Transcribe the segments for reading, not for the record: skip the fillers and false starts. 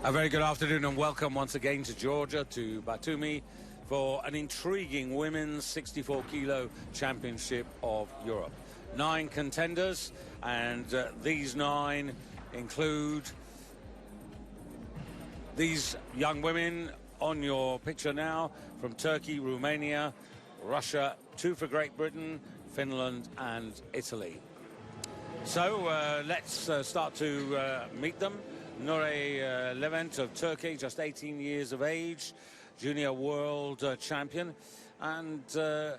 A very good afternoon and welcome once again to Georgia, to Batumi, for an intriguing women's 64-kilo championship of Europe. 9 contenders, and these 9 include these young women on your picture now from Turkey, Romania, Russia, 2 for Great Britain, Finland and Italy. So let's start to meet them. Nure Levent of Turkey, just 18 years of age, junior world champion, and 2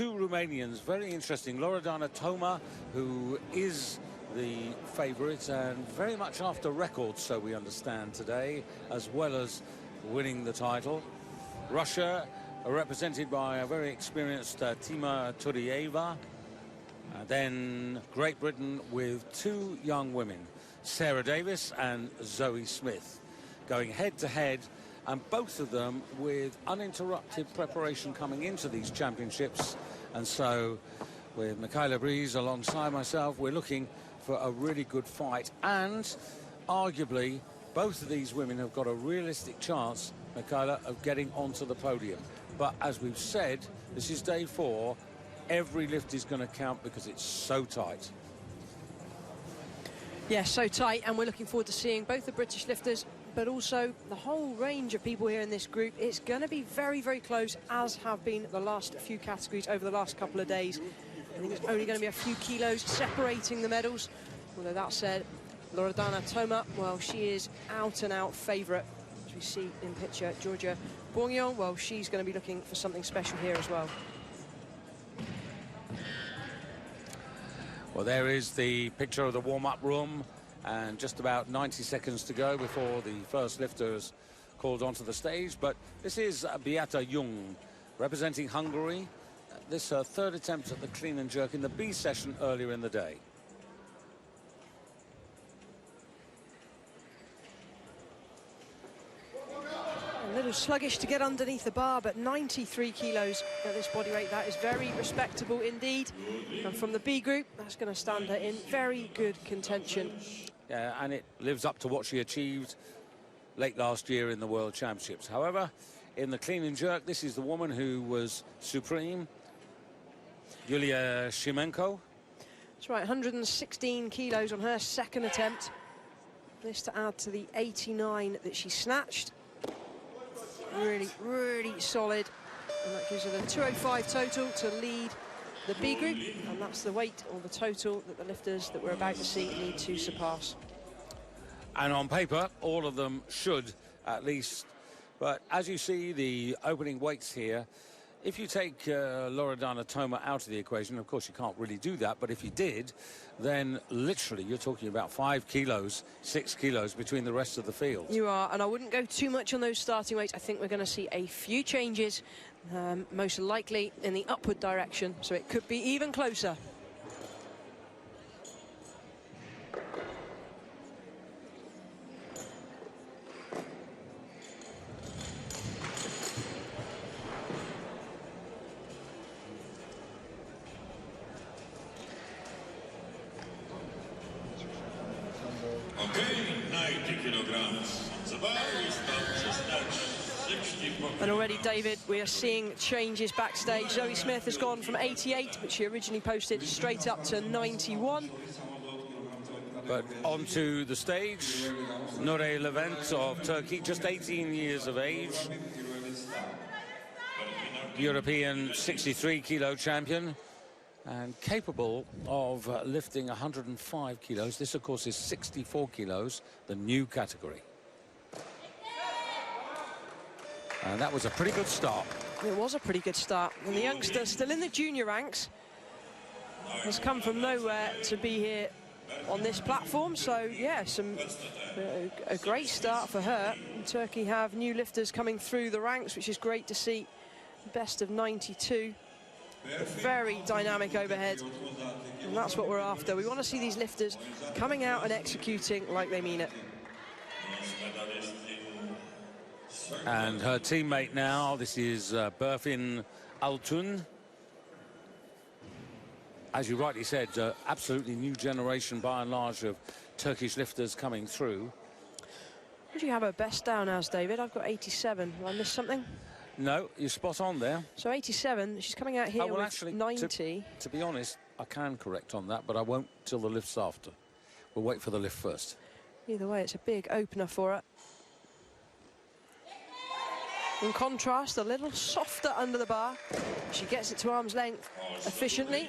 Romanians, very interesting. Loredana Toma, who is the favourite and very much after records, so we understand today, as well as winning the title. Russia, represented by a very experienced Tima Turieva. Then Great Britain with 2 young women, Sarah Davis and Zoe Smith, going head-to-head, and both of them with uninterrupted preparation coming into these championships. And so, with Michaela Breeze alongside myself, we're looking for a really good fight. And, arguably, both of these women have got a realistic chance, Michaela, of getting onto the podium. But, as we've said, this is day 4. Every lift is going to count because it's so tight. Yeah, so tight, and we're looking forward to seeing both the British lifters, but also the whole range of people here in this group. It's going to be very, very close, as have been the last few categories over the last couple of days. I think it's only going to be a few kilos separating the medals. Although that said, Loredana Toma, well, she is out-and-out favourite. As we see in picture, Georgia Bourgnon, well, she's going to be looking for something special here as well. Well, there is the picture of the warm-up room, and just about 90 seconds to go before the first lifter is called onto the stage. But this is Beata Jung, representing Hungary. This is her 3rd attempt at the clean and jerk in the B session earlier in the day. A little sluggish to get underneath the bar, but 93 kilos at this body weight, that is very respectable indeed. And from the B group, that's going to stand her in very good contention. Yeah, and it lives up to what she achieved late last year in the World Championships. However, in the clean and jerk, this is the woman who was supreme, Yulia Shimenko. That's right, 116 kilos on her 2nd attempt. This to add to the 89 that she snatched. Really, really solid. And that gives her the 205 total to lead the B group. And that's the weight, or the total, that the lifters that we're about to see need to surpass. And on paper, all of them should, at least. But as you see, the opening weights here, if you take Loredana Toma out of the equation, of course you can't really do that, but if you did, then literally you're talking about 5 kilos, 6 kilos between the rest of the field. You are, and I wouldn't go too much on those starting weights. I think we're going to see a few changes, most likely in the upward direction, so it could be even closer. And already, David, we are seeing changes backstage. Zoe Smith has gone from 88, which she originally posted, straight up to 91. But onto the stage, Nure Levent of Turkey, just 18 years of age. European 63-kilo champion, and capable of lifting 105 kilos. This, of course, is 64 kilos, the new category. And that was a pretty good start. It was a pretty good start. And the youngster, still in the junior ranks, has come from nowhere to be here on this platform. So, yeah, a great start for her. And Turkey have new lifters coming through the ranks, which is great to see. Best of 92. Very dynamic overhead. And that's what we're after. We want to see these lifters coming out and executing like they mean it. And her teammate now, this is Berfin Altun. As you rightly said, absolutely new generation by and large of Turkish lifters coming through. What do you have her best down as, David? I've got 87. Have I missed something? No, you're spot on there. So 87, she's coming out here well, with actually, 90. To be honest, I can correct on that, but I won't till the lift's after. We'll wait for the lift first. Either way, it's a big opener for her. In contrast, a little softer under the bar. She gets it to arm's length efficiently.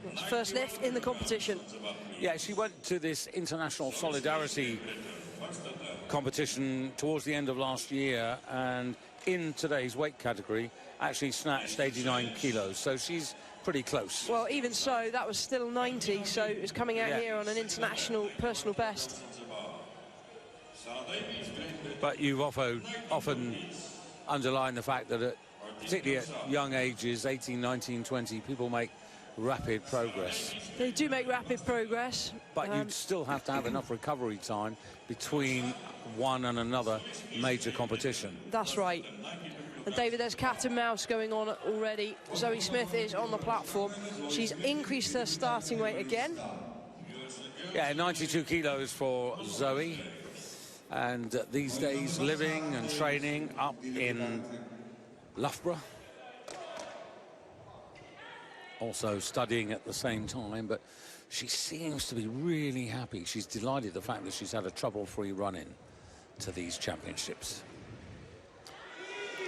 That's first lift in the competition. Yeah, she went to this international solidarity competition towards the end of last year, and in today's weight category actually snatched 89 kilos, so she's pretty close. Well, even so, that was still 90, so it's coming out here on an international personal best. But you've often underlined the fact that particularly at young ages, 18, 19, 20, people make rapid progress. They do make rapid progress. But you'd still have to have enough recovery time between one and another major competition. That's right. And David, there's cat and mouse going on already. Zoe Smith is on the platform. She's increased her starting weight again. Yeah, 92 kilos for Zoe. And these days living and training up in Loughborough. Also studying at the same time, but she seems to be really happy. She's delighted the fact that she's had a trouble-free run-in to these championships.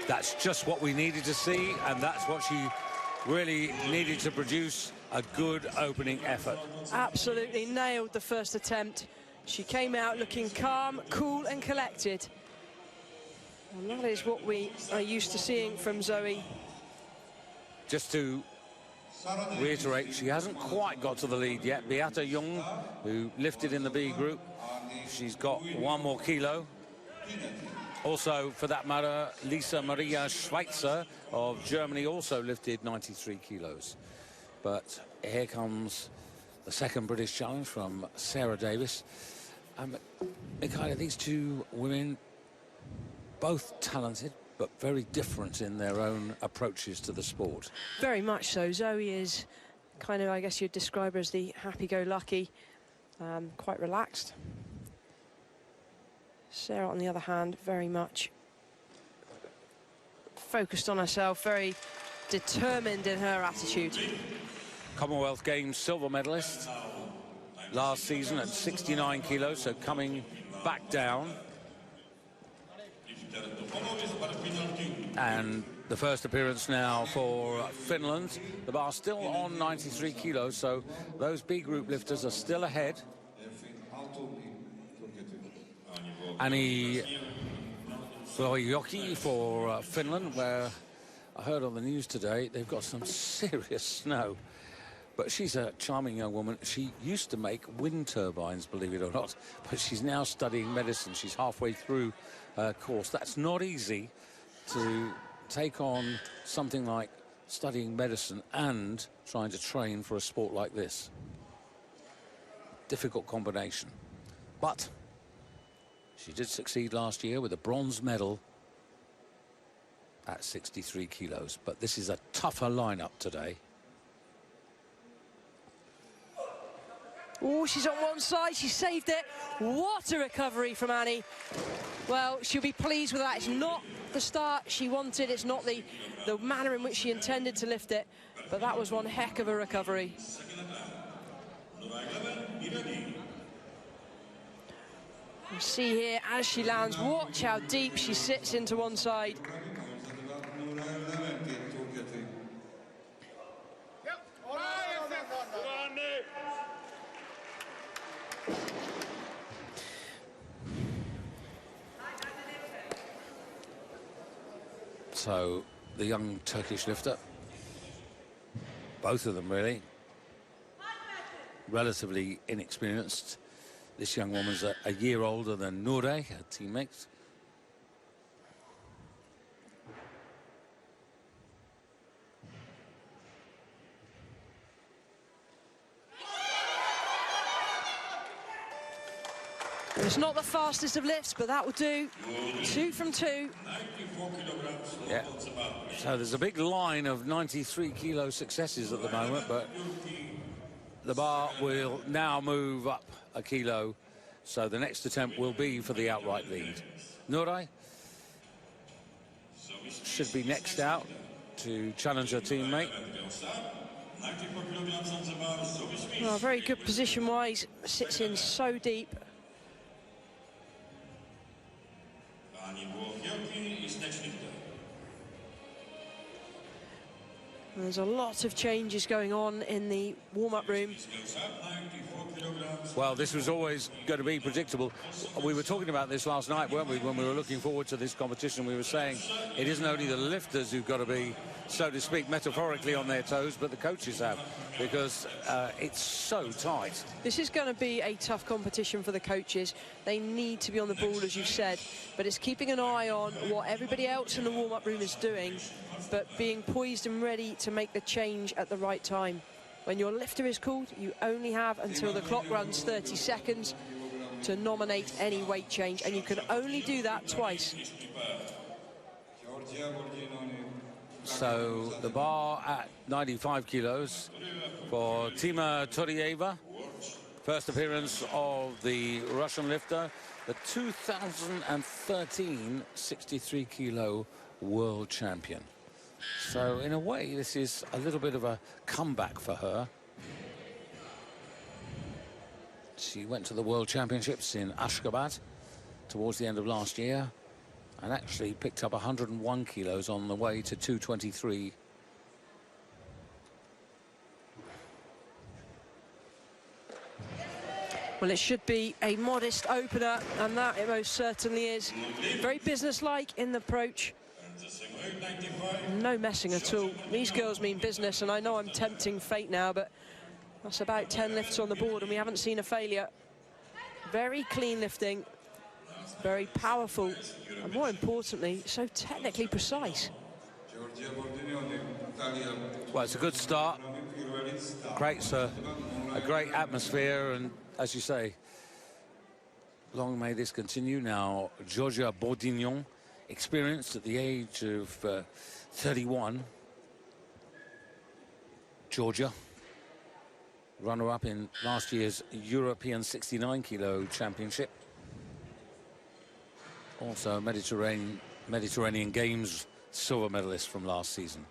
That's just what we needed to see, and that's what she really needed to produce, a good opening effort. Absolutely nailed the first attempt. She came out looking calm, cool and collected. And that is what we are used to seeing from Zoe. Just to reiterate, she hasn't quite got to the lead yet. Beata Jung, who lifted in the B group, she's got 1 more kilo. Also, for that matter, Lisa Maria Schweitzer of Germany also lifted 93 kilos. But here comes the second British challenge from Sarah Davis. Michaela, these two women, both talented, but very different in their own approaches to the sport. Very much so. Zoe is kind of, I guess you'd describe her as the happy-go-lucky, quite relaxed. Sarah, on the other hand, very much focused on herself, very determined in her attitude. Commonwealth Games silver medalist last season at 69 kilos, so coming back down. And the first appearance now for Finland. The bar still on 93 kilos, so those B group lifters are still ahead. Annie Flojoki for Finland, where I heard on the news today they've got some serious snow. But she's a charming young woman. She used to make wind turbines, believe it or not, but she's now studying medicine. She's halfway through her course. That's not easy to take on something like studying medicine and trying to train for a sport like this. Difficult combination. But she did succeed last year with a bronze medal at 63 kilos. But this is a tougher lineup today. Oh, she's on one side, she saved it. What a recovery from Annie. Well, she'll be pleased with that. It's not the start she wanted, it's not the manner in which she intended to lift it, but that was one heck of a recovery. You see here, as she lands, watch how deep she sits into one side. So the young Turkish lifter, both of them really, relatively inexperienced. This young woman's a year older than Nure, her teammate. It's not the fastest of lifts, but that will do. 2 from 2. Yeah. So there's a big line of 93 kilo successes at the moment, but the bar will now move up a kilo So the next attempt will be for the outright lead. Nuray should be next out to challenge her teammate. Well, very good position-wise, sits in so deep. There's a lot of changes going on in the warm-up room. Well, this was always going to be predictable. We were talking about this last night, weren't we, when we were looking forward to this competition. We were saying it isn't only the lifters who've got to be, so to speak, metaphorically on their toes, but the coaches have, because it's so tight. This is going to be a tough competition for the coaches. They need to be on the ball, as you said, but it's keeping an eye on what everybody else in the warm-up room is doing, but being poised and ready to make the change at the right time. When your lifter is called, you only have until the clock runs 30 seconds to nominate any weight change, and you can only do that twice. So the bar at 95 kilos for Tima Turieva. First appearance of the Russian lifter, the 2013 63 kilo world champion. So in a way, this is a little bit of a comeback for her. She went to the World Championships in Ashgabat towards the end of last year and actually picked up 101 kilos on the way to 223. Well, it should be a modest opener, and that it most certainly is. Very businesslike in the approach. No messing at all. These girls mean business, and I know I'm tempting fate now, but that's about 10 lifts on the board, and we haven't seen a failure. Very clean lifting, very powerful, and more importantly, so technically precise. Well, it's a good start. Creates a great atmosphere, and as you say, long may this continue. Now, Georgia Bourdignon, experienced at the age of 31. Georgia, runner-up in last year's European 69 kilo championship. Also Mediterranean Games silver medalist from last season.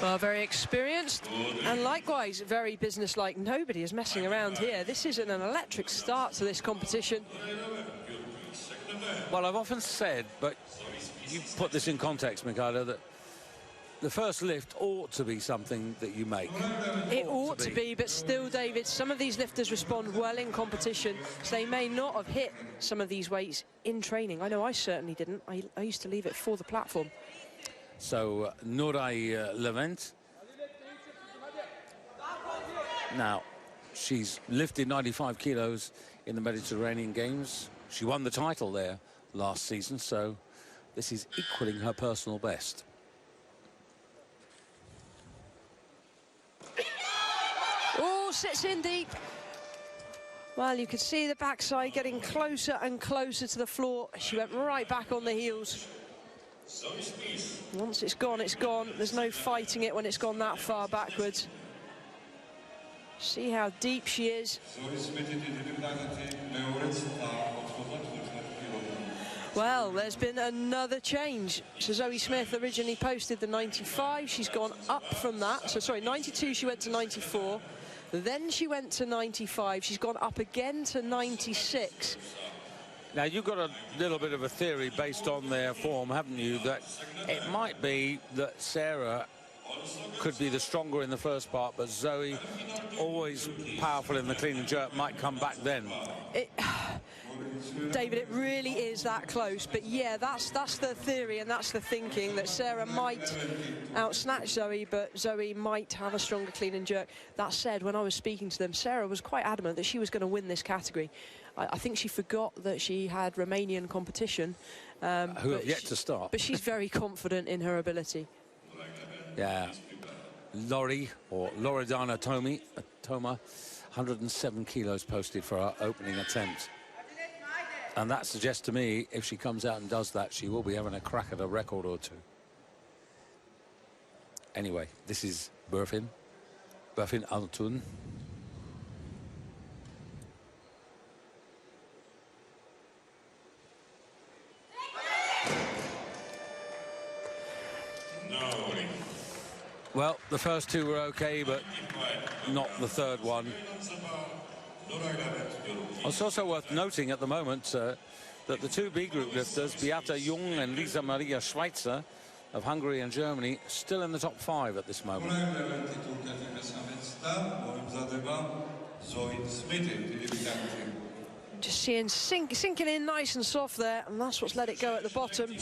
Well, very experienced and likewise very businesslike. Nobody is messing around here. This is an electric start to this competition. Well, I've often said, but you put this in context, Mikhailo, that the first lift ought to be something that you make. It ought to be, but still, David, some of these lifters respond well in competition, so they may not have hit some of these weights in training. I know I certainly didn't. I used to leave it for the platform. So Nuray Levent. Now, she's lifted 95 kilos in the Mediterranean Games. She won the title there last season, so this is equaling her personal best. Oh, sits in deep. Well, you could see the backside getting closer and closer to the floor. She went right back on the heels. Once it's gone, it's gone. There's no fighting it when it's gone that far backwards. See how deep she is. Well, there's been another change. So Zoe Smith originally posted the 95. She's gone up from that. So, sorry, 92, she went to 94. Then she went to 95. She's gone up again to 96. Now, you've got a little bit of a theory based on their form, haven't you, that it might be that Sarah could be the stronger in the first part, but Zoe, always powerful in the clean and jerk, might come back then. David, it really is that close, but yeah, that's the theory and that's the thinking, that Sarah might outsnatch Zoe, but Zoe might have a stronger clean and jerk. That said, when I was speaking to them, Sarah was quite adamant that she was going to win this category. I think she forgot that she had Romanian competition. Who have yet to start. But she's very confident in her ability. Yeah. Lori, or Loredana Toma, 107 kilos posted for her opening attempt. And that suggests to me, if she comes out and does that, she will be having a crack at a record or two. Anyway, this is Burfin. Buffin Altun. Well, the first two were okay, but not the third one. It's also worth noting at the moment that the two B group lifters, Beata Jung and Lisa Maria Schweitzer of Hungary and Germany, still in the top 5 at this moment. Just seeing sinking in nice and soft there, and that's what's let it go at the bottom.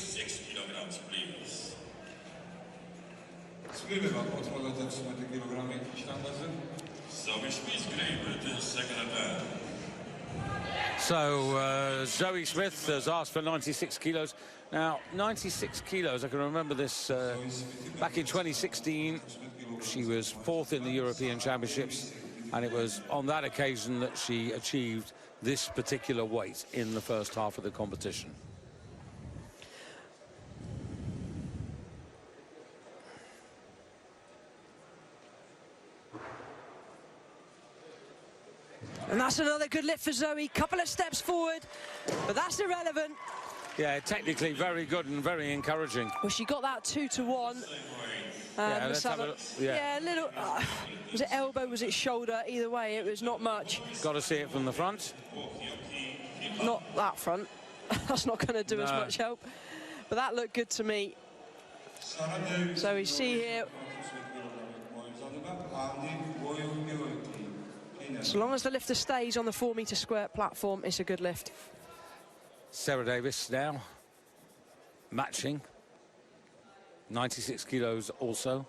So Zoe Smith has asked for 96 kilos. Now, 96 kilos, I can remember this back in 2016. She was 4th in the European Championships, and it was on that occasion that she achieved this particular weight in the first half of the competition. And that's another good lift for Zoe. Couple of steps forward, but that's irrelevant. Yeah, technically very good and very encouraging. Well, she got that 2 to 1. Yeah, let's have a, yeah, a little. Was it elbow? Was it shoulder? Either way, it was not much. Got to see it from the front. Not that front. That's not going to do as much help. But that looked good to me. So we see here, as long as the lifter stays on the 4-meter square platform, it's a good lift. Sarah Davis now matching 96 kilos also.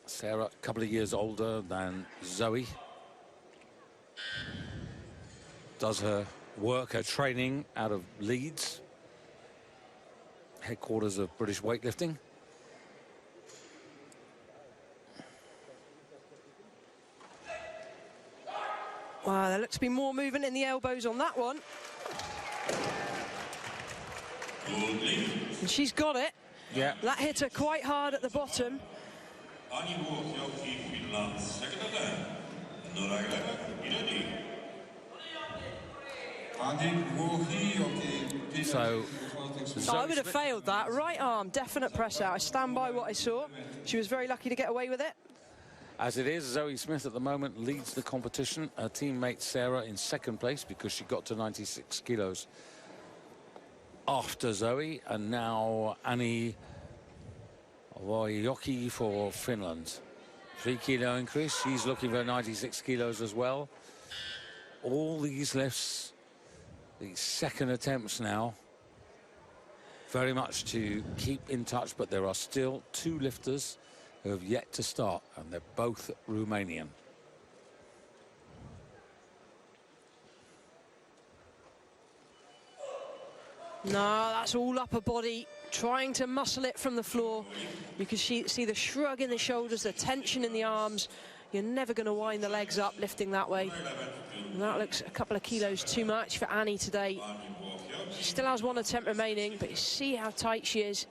Sarah, a couple of years older than Zoe. Does her work, her training out of Leeds, headquarters of British weightlifting. Wow, there looks to be more movement in the elbows on that one. And she's got it. Yeah. That hit her quite hard at the bottom. So I would have failed that. Right arm, definite press out. I stand by what I saw. She was very lucky to get away with it. as it is, Zoe Smith at the moment leads the competition. Her teammate Sarah in second place because she got to 96 kilos after Zoe, and now Annie Wojoki for Finland. 3 kilo increase. She's looking for 96 kilos as well. All these lifts, these second attempts now, very much to keep in touch, but there are still 2 lifters who have yet to start, and they're both Romanian. No, that's all upper body, trying to muscle it from the floor. You can see the shrug in the shoulders, the tension in the arms. You're never going to wind the legs up lifting that way. And that looks a couple of kilos too much for Annie today. She still has 1 attempt remaining, but you see how tight she is.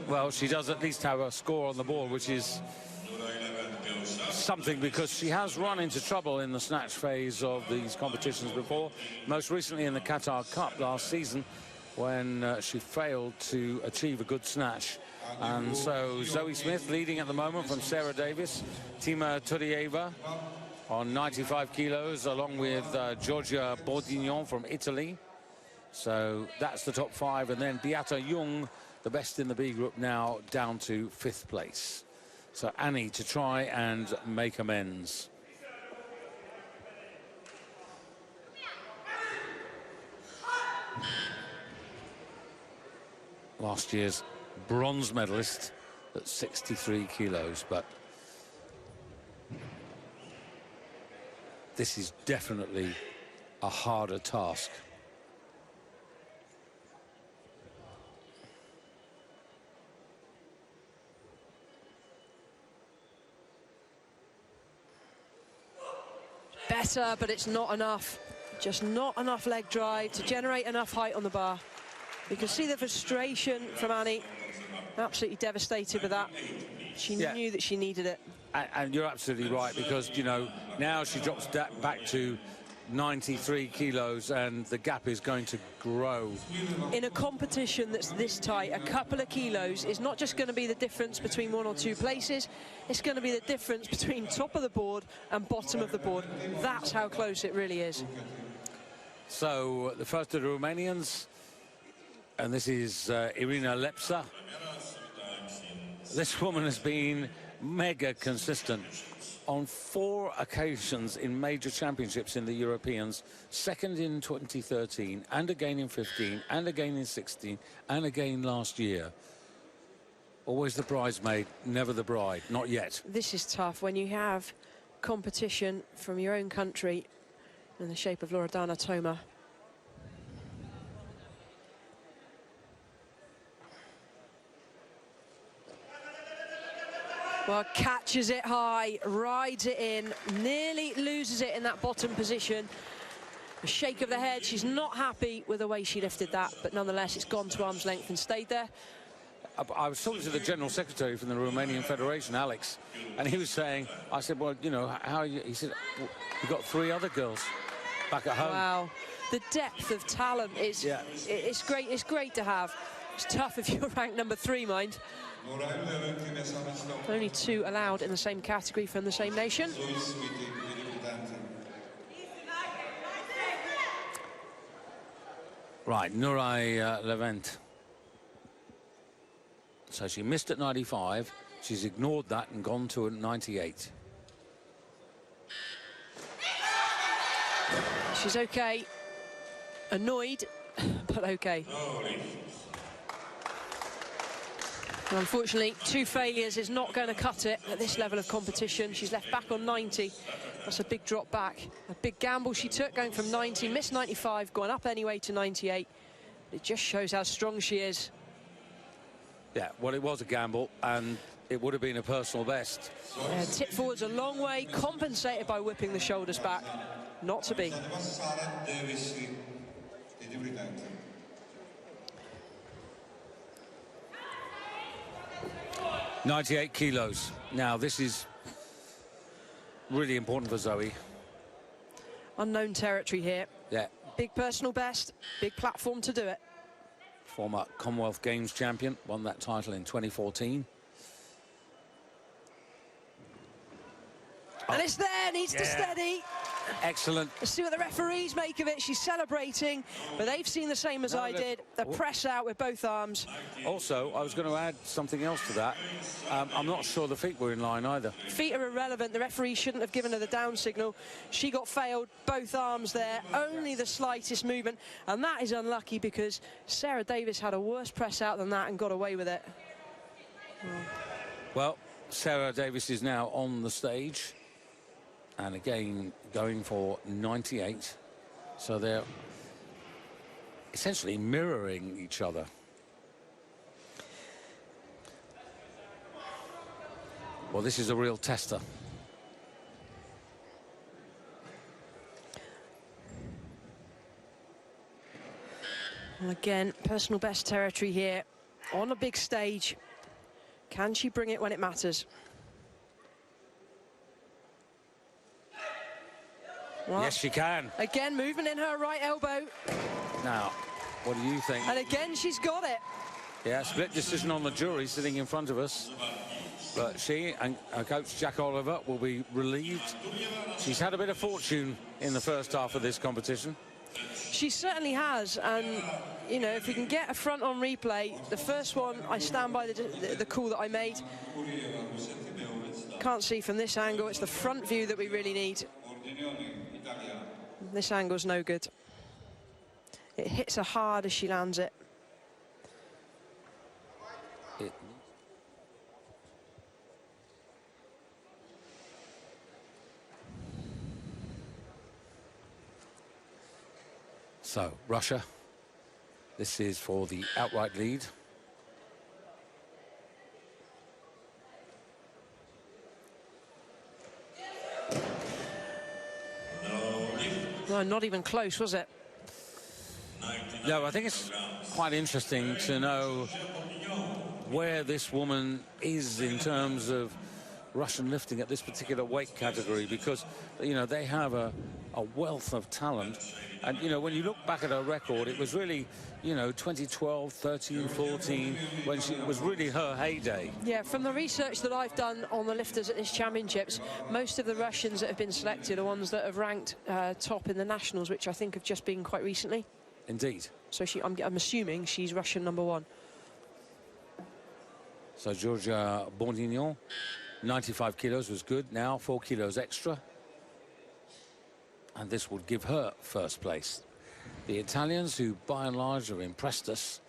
Well, she does at least have a score on the board, which is something, because she has run into trouble in the snatch phase of these competitions before, most recently in the Qatar Cup last season, when she failed to achieve a good snatch. And so Zoe Smith leading at the moment from Sarah Davis, Tima Turieva on 95 kilos, along with Giorgia Bordignon from Italy. So that's the top 5, and then Beata Jung, the best in the B group now, down to 5th place. So Annie to try and make amends. Last year's bronze medalist at 63 kilos, but this is definitely a harder task. Better, but it's not enough. Just not enough leg drive to generate enough height on the bar. You can see the frustration from Annie. Absolutely devastated with that. She knew that she needed it. And you're absolutely right, because, you know, now she drops back to 93 kilos and the gap is going to grow. In a competition that's this tight, a couple of kilos is not just going to be the difference between 1 or 2 places, it's going to be the difference between top of the board and bottom of the board. That's how close it really is. So the first of the Romanians, and this is Irina Lepsa. This woman has been mega consistent on 4 occasions in major championships in the Europeans, second in 2013, and again in 15, and again in 16, and again last year. Always the bridesmaid, never the bride, not yet. This is tough when you have competition from your own country in the shape of Loredana Toma. Well, catches it high, rides it in, nearly loses it in that bottom position. A shake of the head. She's not happy with the way she lifted that, but nonetheless, it's gone to arm's length and stayed there. I was talking to the General Secretary from the Romanian Federation, Alex, and he was saying, I said, well, you know, how are you? He said, well, we've got 3 other girls back at home. Wow. The depth of talent is, it's great. It's great to have. It's tough if you're ranked number 3, mind. Only 2 allowed in the same category from the same nation. Right, Nurai Levent. So she missed at 95. She's ignored that and gone to a 98. She's okay. Annoyed, but okay. And unfortunately, 2 failures is not going to cut it at this level of competition. She's left back on 90. That's a big drop back. A big gamble she took, going from 90, missed 95, going up anyway to 98. It just shows how strong she is. Yeah, well, it was a gamble, and it would have been a personal best. Yeah, tip forwards a long way, compensated by whipping the shoulders back. Not to be. 98 kilos. Now, this is really important for Zoe. Unknown territory here. Yeah. Big personal best, big platform to do it. Former Commonwealth Games champion, won that title in 2014. And it's there, needs to steady. Excellent. Let's see what the referees make of it. She's celebrating, but they've seen the same as I did. The press out with both arms. Also, I was going to add something else to that. I'm not sure the feet were in line either. Feet are irrelevant. The referee shouldn't have given her the down signal. She got failed, both arms there, only the slightest movement. And that is unlucky because Sarah Davis had a worse press out than that and got away with it. Well, Sarah Davis is now on the stage. And again, going for 98. So they're essentially mirroring each other. Well, this is a real tester. Well, again, personal best territory here on a big stage. Can she bring it when it matters? Well, yes, she can. Again, movement in her right elbow. Now, what do you think? And again, she's got it. Yeah, split decision on the jury sitting in front of us. But she and her coach, Jack Oliver, will be relieved. She's had a bit of fortune in the first half of this competition. She certainly has. And, you know, if we can get a front on replay, the first one, I stand by the call that I made. Can't see from this angle. It's the front view that we really need. This angle's no good. It hits her hard as she lands it. So, Russia. This is for the outright lead. Well, not even close, was it? No, I think it's quite interesting to know where this woman is in terms of Russian lifting at this particular weight category, because, you know, they have a wealth of talent. And, you know, when you look back at her record, it was really, you know, 2012, 13, 14, when it was really her heyday. Yeah, from the research that I've done on the lifters at this championships, most of the Russians that have been selected are ones that have ranked top in the nationals, which I think have just been quite recently. Indeed. So I'm assuming she's Russian #1. So Georgia Bourdignon, 95 kilos was good. Now 4 kilos extra. And this would give her first place. The Italians, who by and large have impressed us,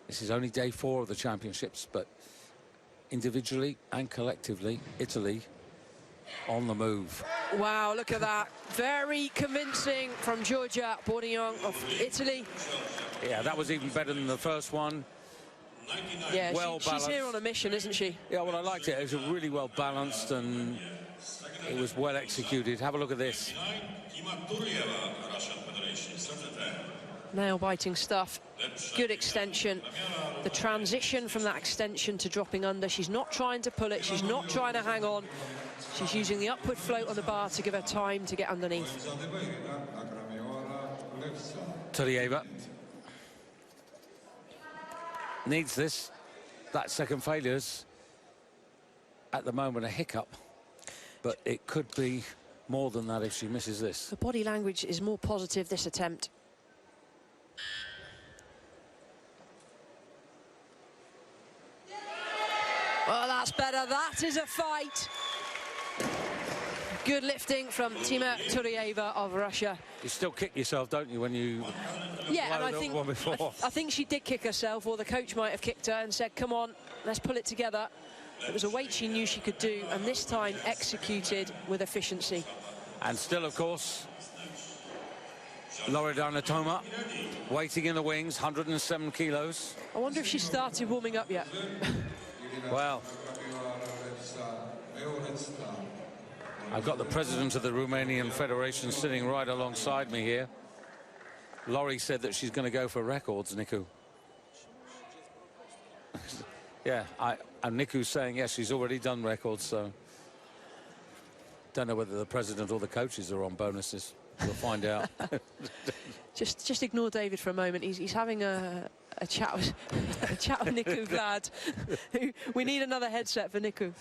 this is only day 4 of the championships, but individually and collectively, Italy on the move. Wow, look at that. Very convincing from Georgia Bourdignon of Italy. Yeah, that was even better than the first one. Yeah, well she's here on a mission, isn't she? Yeah, well, I liked it. It was really well balanced and it was well executed. Have a look at this. Nail-biting stuff. Good extension. The transition from that extension to dropping under. She's not trying to pull it. She's not trying to hang on. She's using the upward float on the bar to give her time to get underneath. Turieva needs this. That second failure's at the moment a hiccup, but it could be more than that if she misses this. The body language is more positive this attempt. Well, that's better. That is a fight. Good lifting from Tima Turieva of Russia. You still kick yourself, don't you, when you and I think one before? I think she did kick herself, or the coach might have kicked her and said, come on, let's pull it together. It was a weight she knew she could do, and this time executed with efficiency. And still, of course, Loredana Toma waiting in the wings, 107 kilos. I wonder if she started warming up yet. Well, I've got the president of the Romanian Federation sitting right alongside me here. Laurie said that she's going to go for records, Niku. Yeah, and Niku's saying, yes, she's already done records, so don't know whether the president or the coaches are on bonuses. We'll find out. Just ignore David for a moment. He's having a chat with Niku Vlad. We need another headset for Niku.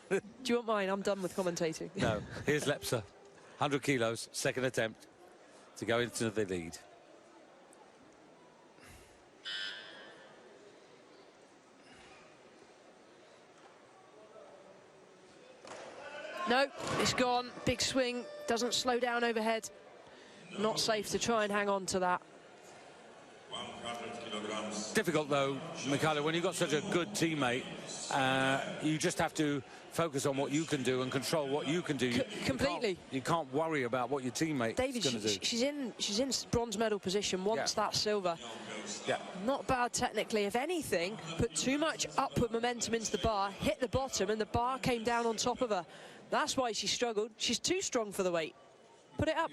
Do you want mine? I'm done with commentating. No. Here's Lepsa, 100 kilos, second attempt to go into the lead. No, it's gone. Big swing, doesn't slow down overhead. Not safe to try and hang on to that. Difficult though, Mikhailo, when you've got such a good teammate, you just have to focus on what you can do and control what you can do. Completely. You can't worry about what your teammate is going to do. She's in bronze medal position, wants that silver. Yeah. Not bad technically. If anything, put too much upward momentum into the bar, hit the bottom, and the bar came down on top of her. That's why she struggled. She's too strong for the weight. Put it up.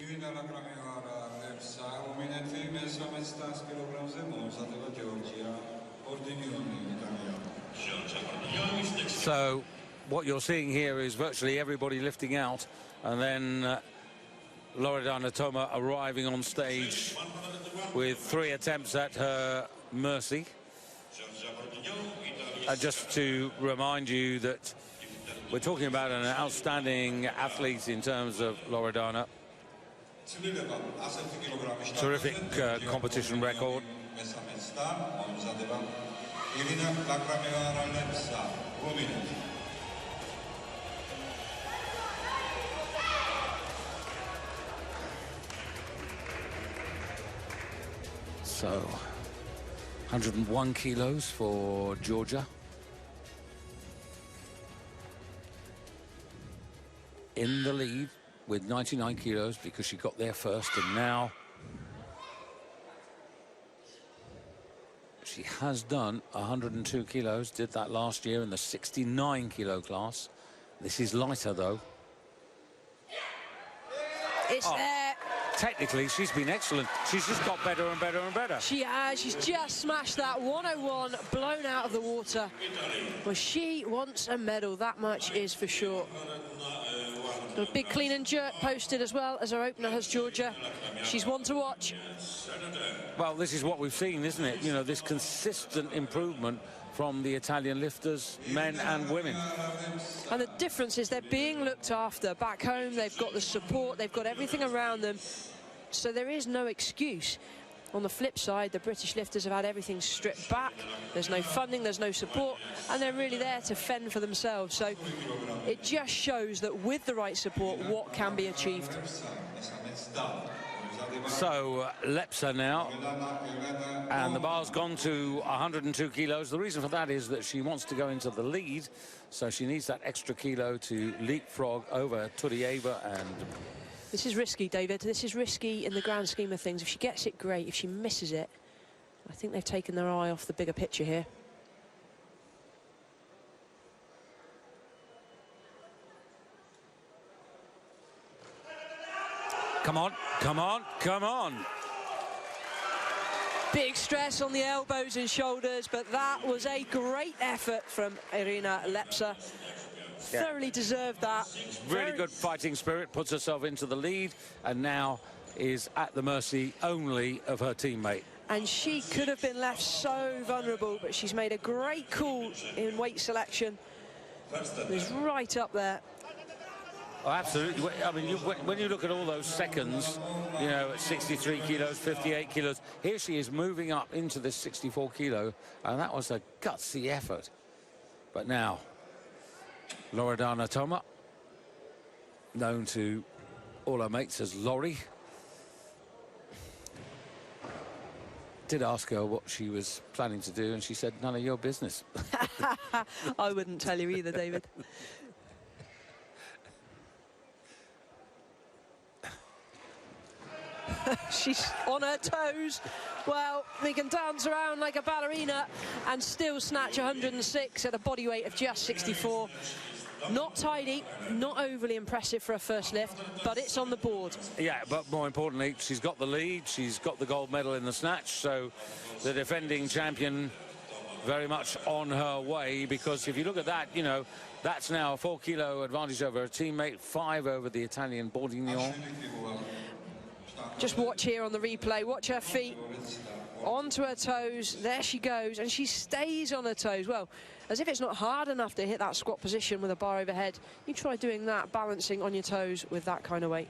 So what you're seeing here is virtually everybody lifting out, and then Loredana Toma arriving on stage with 3 attempts at her mercy. Just to remind you that we're talking about an outstanding athlete in terms of Loredana. Terrific competition record. So, 101 kilos for Georgia. In the lead with 99 kilos because she got there first, and now she has done 102 kilos, did that last year in the 69 kilo class. This is lighter though. It's there. technically, she's been excellent. She's just got better and better and better. She has. She's just smashed that 101, blown out of the water. Well, she wants a medal, that much is for sure. A big clean and jerk posted as well as our opener has Georgia. She's one to watch. Well, this is what we've seen, isn't it? You know, this consistent improvement from the Italian lifters, men and women. And the difference is they're being looked after. Back home, they've got the support, they've got everything around them. So there is no excuse. On the flip side, the British lifters have had everything stripped back. There's no funding, there's no support, and they're really there to fend for themselves. So it just shows that with the right support, what can be achieved. So Lepsa now, and the bar's gone to 102 kilos. The reason for that is that she wants to go into the lead, so she needs that extra kilo to leapfrog over Turieva. And this is risky, David. This is risky in the grand scheme of things. If she gets it, great. If she misses it, I think they've taken their eye off the bigger picture here. Come on, come on, come on. Big stress on the elbows and shoulders, but that was a great effort from Irina Lepsa. Yeah. Thoroughly deserved that. Really good fighting spirit, puts herself into the lead, and now is at the mercy only of her teammate. And she could have been left so vulnerable, but she's made a great call in weight selection. It's right up there. Oh, absolutely. I mean, when you look at all those seconds, you know, at 63 kilos, 58 kilos, here she is moving up into this 64 kilo, and that was a gutsy effort. But now, Loredana Toma, known to all her mates as Laurie, did ask her what she was planning to do, and she said, none of your business. I wouldn't tell you either, David. She's on her toes. Well, we can dance around like a ballerina and still snatch 106 at a body weight of just 64. Not tidy, not overly impressive for a first lift, but it's on the board. Yeah, but more importantly, she's got the lead. She's got the gold medal in the snatch, so the defending champion very much on her way, because if you look at that, you know, that's now a 4 kilo advantage over her teammate, 5 over the Italian Bordignon. Just watch here on the replay, watch her feet, onto her toes, there she goes, and she stays on her toes. Well, as if it's not hard enough to hit that squat position with a bar overhead, you try doing that, balancing on your toes with that kind of weight.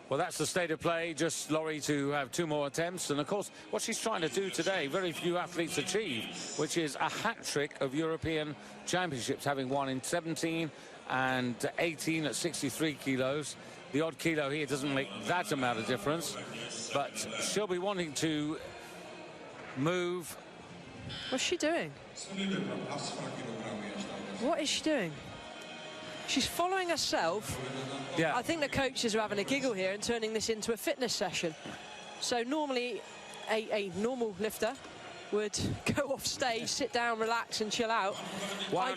Well, that's the state of play, just Laurie to have 2 more attempts, and of course, what she's trying to do today, very few athletes achieve, which is a hat-trick of European championships, having won in 17 and 18 at 63 kilos. The odd kilo here doesn't make that amount of difference, but she'll be wanting to move. What's she doing? What is she doing? She's following herself. Yeah. I think the coaches are having a giggle here and turning this into a fitness session. So normally a normal lifter would go off stage, sit down, relax and chill out.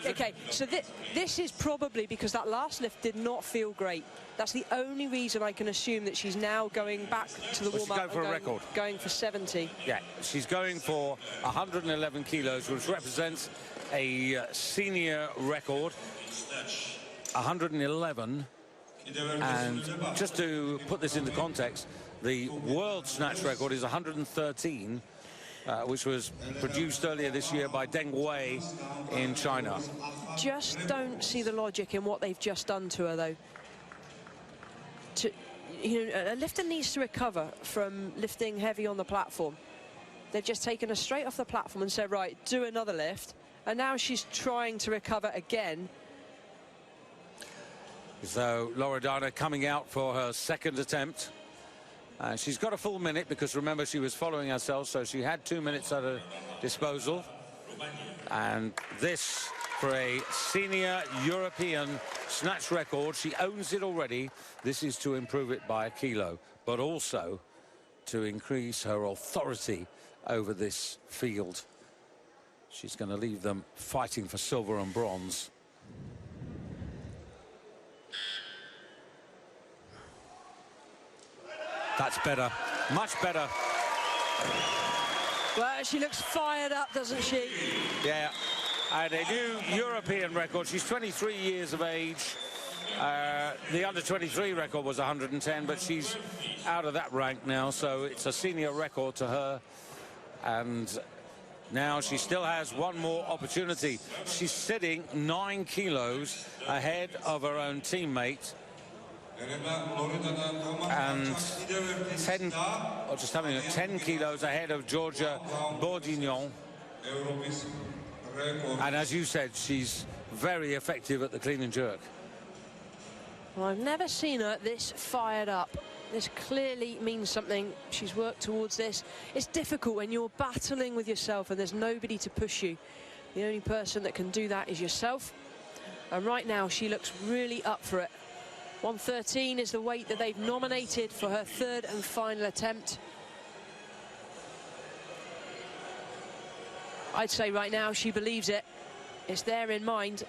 Okay, so this is probably because that last lift did not feel great. That's the only reason I can assume that she's now going back to the warm-up and going for 70. Yeah, she's going for 111 kilos, which represents a senior record, 111. And just to put this into context, the world snatch record is 113. Which was produced earlier this year by Deng Wei in China. Just don't see the logic in what they've just done to her, though. You know, a lifter needs to recover from lifting heavy on the platform. They've just taken her straight off the platform and said, right, do another lift. And now she's trying to recover again. So Loredana coming out for her second attempt. She's got a full minute because, remember, she was following herself, so she had 2 minutes at her disposal. And this for a senior European snatch record. She owns it already. This is to improve it by a kilo, but also to increase her authority over this field. She's going to leave them fighting for silver and bronze. That's better, much better. Well, she looks fired up, doesn't she? Yeah, and a new European record. She's 23 years of age. The under-23 record was 110, but she's out of that rank now, so it's a senior record to her. And now she still has one more opportunity. She's sitting 9 kilos ahead of her own teammate. And 10, or just having 10 kilos ahead of Georgia Bourdignon. And as you said, she's very effective at the clean and jerk. Well, I've never seen her this fired up. This clearly means something. She's worked towards this. It's difficult when you're battling with yourself and there's nobody to push you. The only person that can do that is yourself. And right now, she looks really up for it. 113 is the weight that they've nominated for her third and final attempt. I'd say right now she believes it. It's there in mind.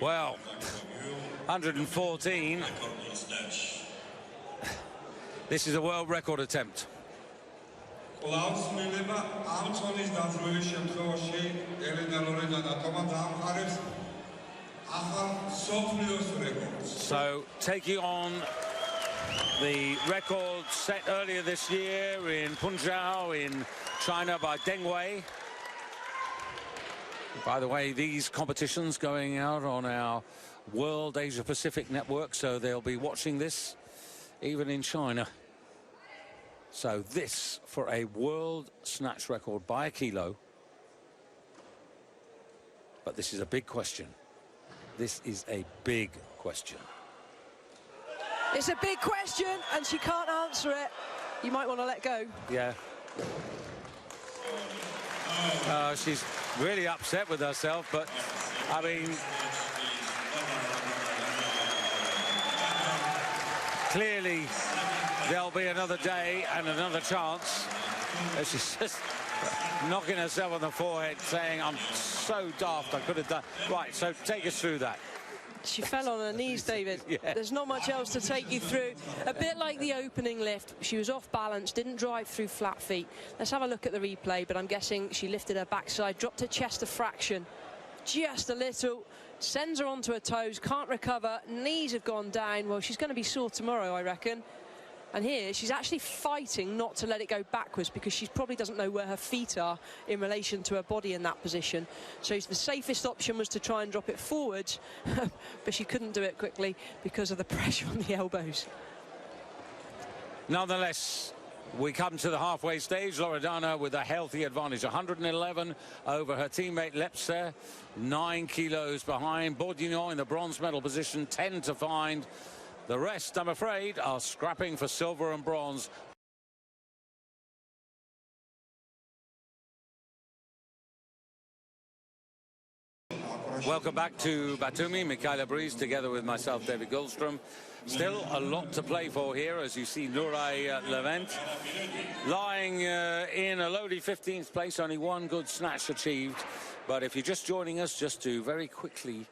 Well, 114. This is a world record attempt. So, taking on the record set earlier this year in Punjab in China by Deng Wei. By the way, these competitions going out on our World Asia Pacific network, so they'll be watching this even in China. So this for a world snatch record by a kilo. But this is a big question. This is a big question. It's a big question and she can't answer it. You might want to let go. Yeah. She's really upset with herself, but I mean, clearly there'll be another day and another chance. She's just knocking herself on the forehead saying, I'm so daft, I could have done. Right, so take us through that. She fell on her knees, David. Yeah. There's not much else to take you through. A bit like the opening lift. She was off balance, didn't drive through flat feet. Let's have a look at the replay, but I'm guessing she lifted her backside, dropped her chest a fraction. Just a little. Sends her onto her toes, can't recover. Knees have gone down. Well, she's going to be sore tomorrow, I reckon. And here, she's actually fighting not to let it go backwards because she probably doesn't know where her feet are in relation to her body in that position. So the safest option was to try and drop it forwards, but she couldn't do it quickly because of the pressure on the elbows. Nonetheless, we come to the halfway stage. Loredana with a healthy advantage, 111 over her teammate Lepse, 9 kilos behind. Bourdignon in the bronze medal position, 10 to find. The rest, I'm afraid, are scrapping for silver and bronze. Welcome back to Batumi. Michaela Breeze together with myself, David Goldstrom. Still a lot to play for here, as you see Nuray Levent lying in a lowly 15th place, only one good snatch achieved. But if you're just joining us, just to very quickly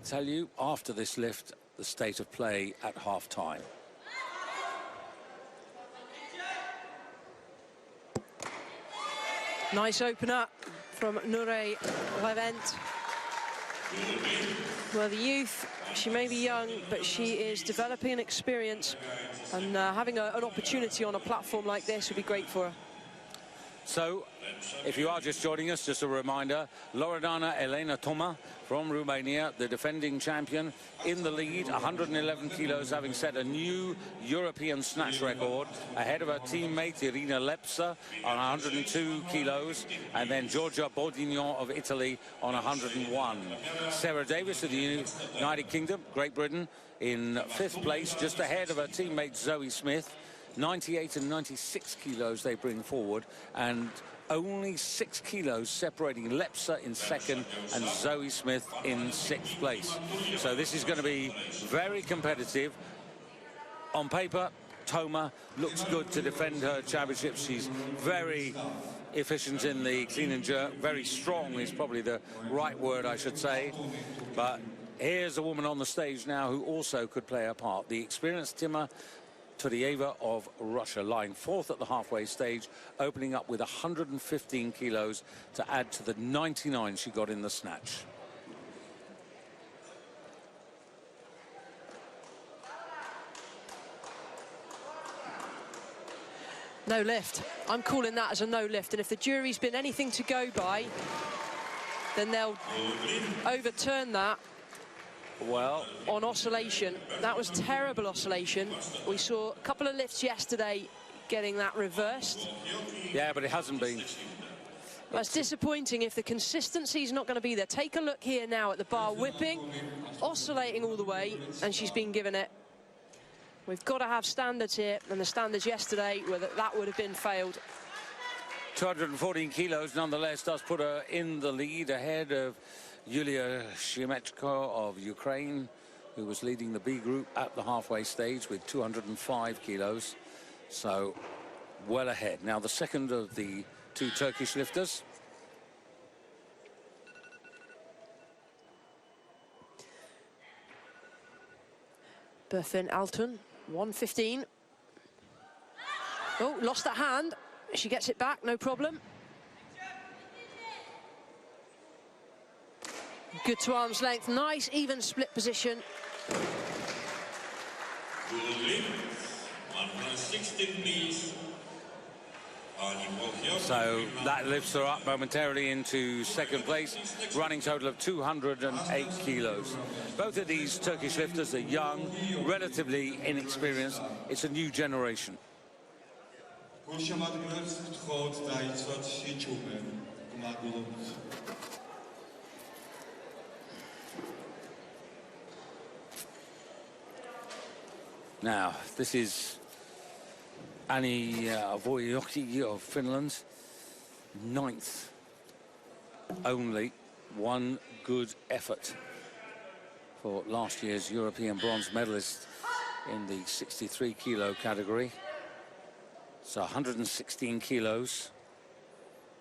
tell you, after this lift, the state of play at half-time. Nice opener from Nuray Levent. Well, the youth, she may be young, but she is developing an experience, and having an opportunity on a platform like this would be great for her. So, if you are just joining us, just a reminder, Loredana Elena Toma from Romania, the defending champion, in the lead, 111 kilos, having set a new European snatch record, ahead of her teammate Irina Lepse on 102 kilos, and then Georgia Bourdignon of Italy on 101. Sarah Davis of the United Kingdom, Great Britain, in 5th place, just ahead of her teammate Zoe Smith. 98 and 96 kilos they bring forward, and only 6 kilos separating Lepsa in second and Zoe Smith in 6th place. So this is going to be very competitive. On paper, Toma looks good to defend her championship. She's very efficient in the clean and jerk. Very strong is probably the right word, I should say. But here's a woman on the stage now who also could play a part. The experienced Tima Turdieva of Russia, lying 4th at the halfway stage, opening up with 115 kilos to add to the 99 she got in the snatch. No lift. I'm calling that as a no lift, and if the jury's been anything to go by, then they'll overturn that. Well, on oscillation. That was terrible oscillation. We saw a couple of lifts yesterday getting that reversed. Yeah, but it hasn't been. That's disappointing if the consistency is not going to be there. Take a look here now at the bar whipping, oscillating all the way, and she's been given it. We've got to have standards here, and the standards yesterday were that would have been failed. 214 kilos nonetheless does put her in the lead ahead of Yulia Shemechko of Ukraine, who was leading the B group at the halfway stage with 205 kilos. So well ahead. Now the second of the two Turkish lifters. Berfin Altun, 115. Oh, lost that hand. She gets it back, no problem. Good to arm's length, nice even split position. 116 please. So that lifts her up momentarily into second place, running total of 208 kilos. Both of these Turkish lifters are young, relatively inexperienced. It's a new generation. Now, this is Anni Vuojoki of Finland, 9th. Only one good effort for last year's European bronze medalist in the 63 kilo category. So 116 kilos.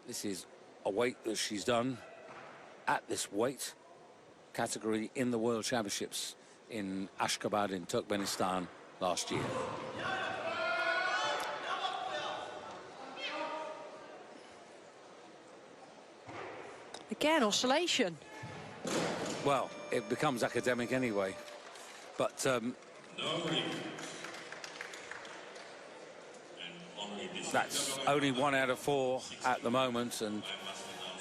This is a weight that she's done at this weight category in the World Championships in Ashgabat in Turkmenistan last year. Again, oscillation. Well, it becomes academic anyway. But that's only 1 out of 4 at the moment, and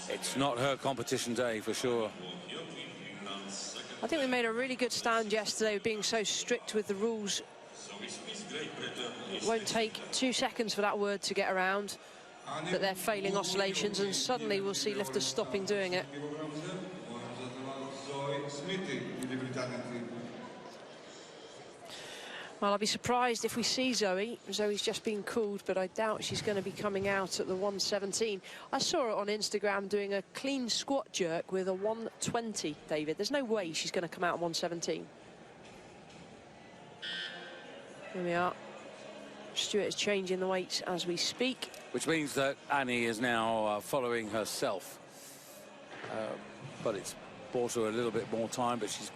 it's not her competition day for sure. I think we made a really good stand yesterday, being so strict with the rules. It won't take 2 seconds for that word to get around, that they're failing oscillations, and suddenly we'll see lifters stopping doing it. Well, I'll be surprised if we see Zoe. Zoe's just been called, but I doubt she's going to be coming out at the 117. I saw her on Instagram doing a clean squat jerk with a 120, David. There's no way she's going to come out at 117. Here we are. Stuart is changing the weights as we speak. Which means that Annie is now following herself. But it's bought her a little bit more time, but she's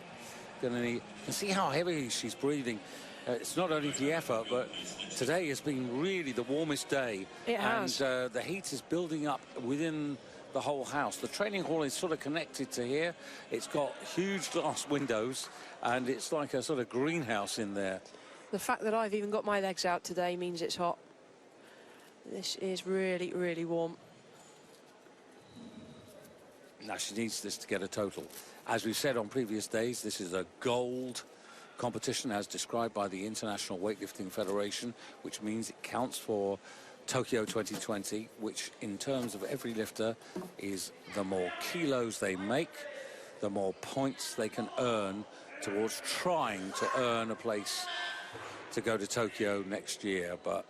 going to need... You can see how heavy she's breathing. It's not only the effort, but today has been really the warmest day. It has. And the heat is building up within the whole house. The training hall is sort of connected to here. It's got huge glass windows, and it's like a sort of greenhouse in there. The fact that I've even got my legs out today means it's hot. This is really, really warm. Now she needs this to get a total. As we've said on previous days, this is a gold competition as described by the International Weightlifting Federation, which means it counts for Tokyo 2020, which in terms of every lifter is the more kilos they make, the more points they can earn towards trying to earn a place to go to Tokyo next year. But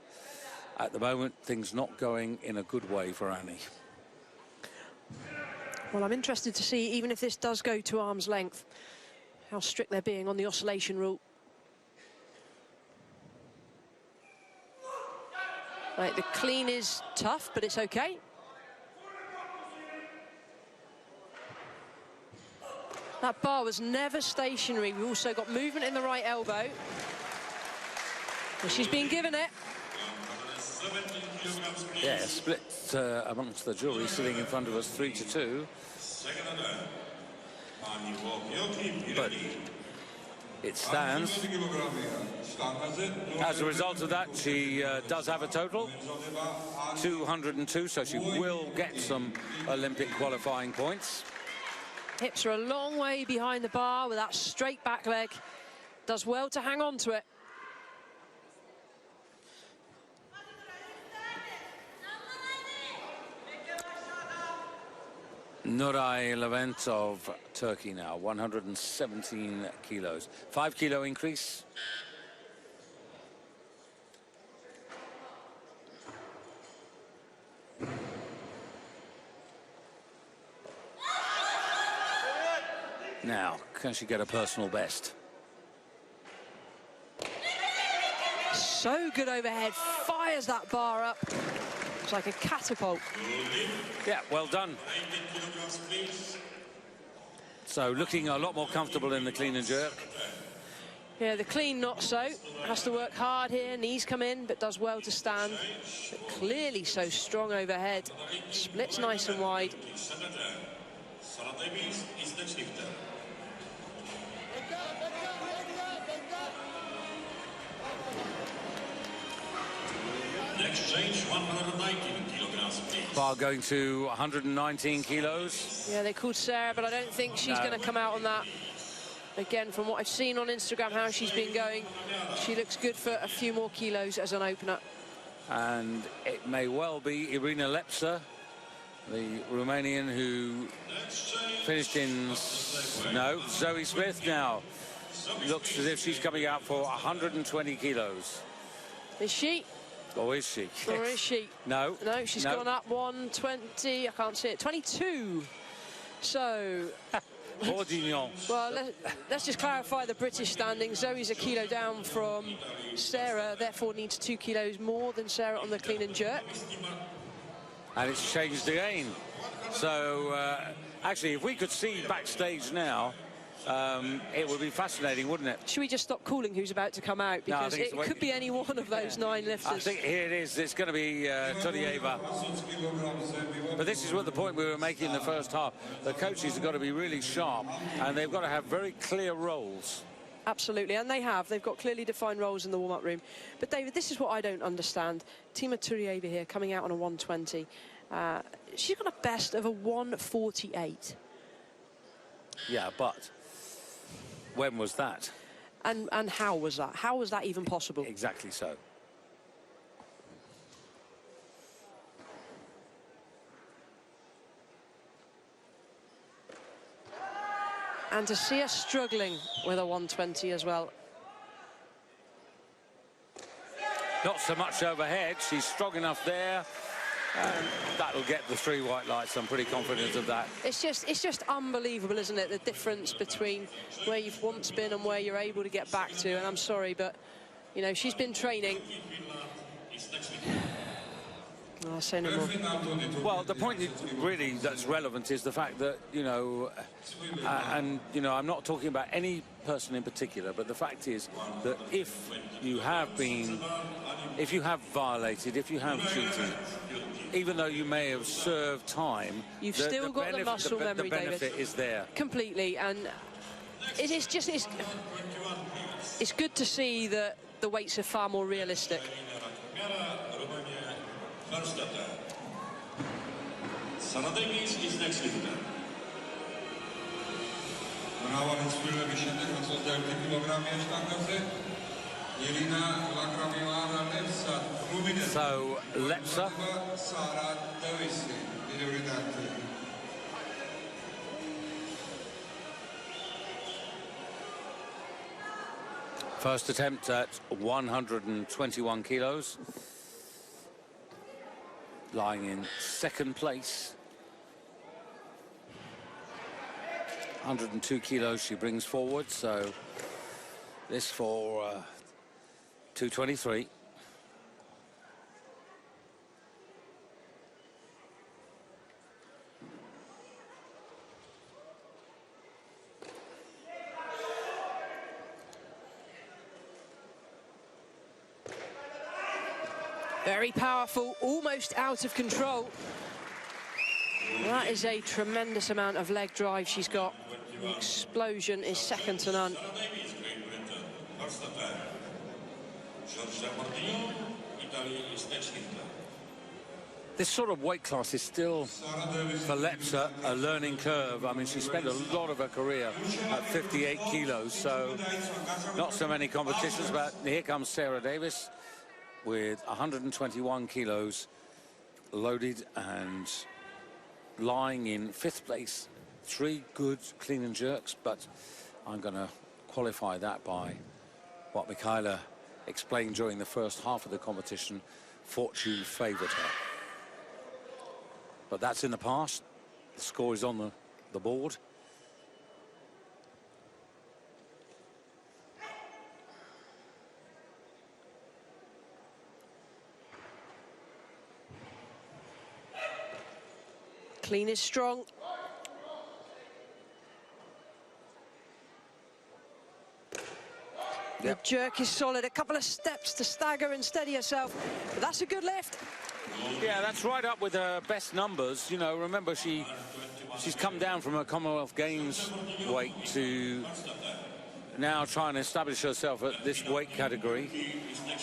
at the moment, things not going in a good way for Annie. Well, I'm interested to see, even if this does go to arm's length, how strict they're being on the oscillation rule. Right, the clean is tough, but it's okay. That bar was never stationary. We've also got movement in the right elbow. And she's been given it. Yeah, split amongst the jury, sitting in front of us 3-2. But it stands. As a result of that, she does have a total 202, so she will get some Olympic qualifying points. Hips are a long way behind the bar with that straight back leg. Does well to hang on to it. Nuray Levent of Turkey now, 117 kilos. 5 kilo increase. Now, can she get a personal best? So good overhead, fires that bar up. It's like a catapult. Yeah, well done. So looking a lot more comfortable in the clean and jerk. Yeah, the clean not so. Has to work hard here, knees come in, but does well to stand. But clearly so strong overhead. Splits nice and wide. Next change, 119 kilograms, please. Bar going to 119 kilos. Yeah, they called Sarah, but I don't think she's going to come out on that. Again, from what I've seen on Instagram, how she's been going, she looks good for a few more kilos as an opener. And it may well be Irina Lepsa, the Romanian who finished in... No, Zoe Smith now. Looks as if she's coming out for 120 kilos. Is she? Or is she? Or is she? No. No, she's gone up 120, I can't see it, 22. So... Bourguignon. Well, let's just clarify the British standing. Zoe's a kilo down from Sarah, therefore needs 2 kilos more than Sarah on the clean and jerk. And it's changed again. So, actually, if we could see backstage now, it would be fascinating, wouldn't it? Should we just stop calling who's about to come out? Because it could be any one of those 9 lifters. I think here it is. It's going to be Todieva. But this is what the point we were making in the first half. The coaches have got to be really sharp, and they've got to have very clear roles. Absolutely, and they have. They've got clearly defined roles in the warm-up room. But, David, this is what I don't understand. Tima Turieva here coming out on a 120. She's got a best of a 148. Yeah, but... when was that? And how was that? How was that even possible? Exactly so. And to see her struggling with a 120 as well. Not so much overhead. She's strong enough there. And that'll get the 3 white lights. I'm pretty confident of that. It's just unbelievable, isn't it? The difference between where you've once been and where you're able to get back to. And I'm sorry, but, you know, she's been training. I'll say no more. Well, the point really that's relevant is the fact that, you know, and, you know, I'm not talking about any person in particular, but the fact is that if you have violated, if you have cheated, even though you may have served time, you've still got the muscle memory, David. The benefit is there. Completely, and it's good to see that the weights are far more realistic. Saradamis is next lifter. So, Lepsa. First attempt at 121 kilos. Lying in second place. 102 kilos she brings forward, so this for 223. Very powerful, almost out of control. That is a tremendous amount of leg drive she's got. The explosion is second to none. This sort of weight class is still, for Lepsa, a learning curve. I mean, she spent a lot of her career at 58 kilos, so not so many competitions, but here comes Sarah Davis with 121 kilos loaded and lying in fifth place. 3 good clean and jerks, but I'm going to qualify that by what Michaela explained during the first half of the competition. Fortune favoured her. But that's in the past. The score is on the board. Clean is strong. The jerk is solid. A couple of steps to stagger and steady herself. But that's a good lift. Yeah, that's right up with her best numbers. You know, remember she's come down from her Commonwealth Games weight to now trying to establish herself at this weight category,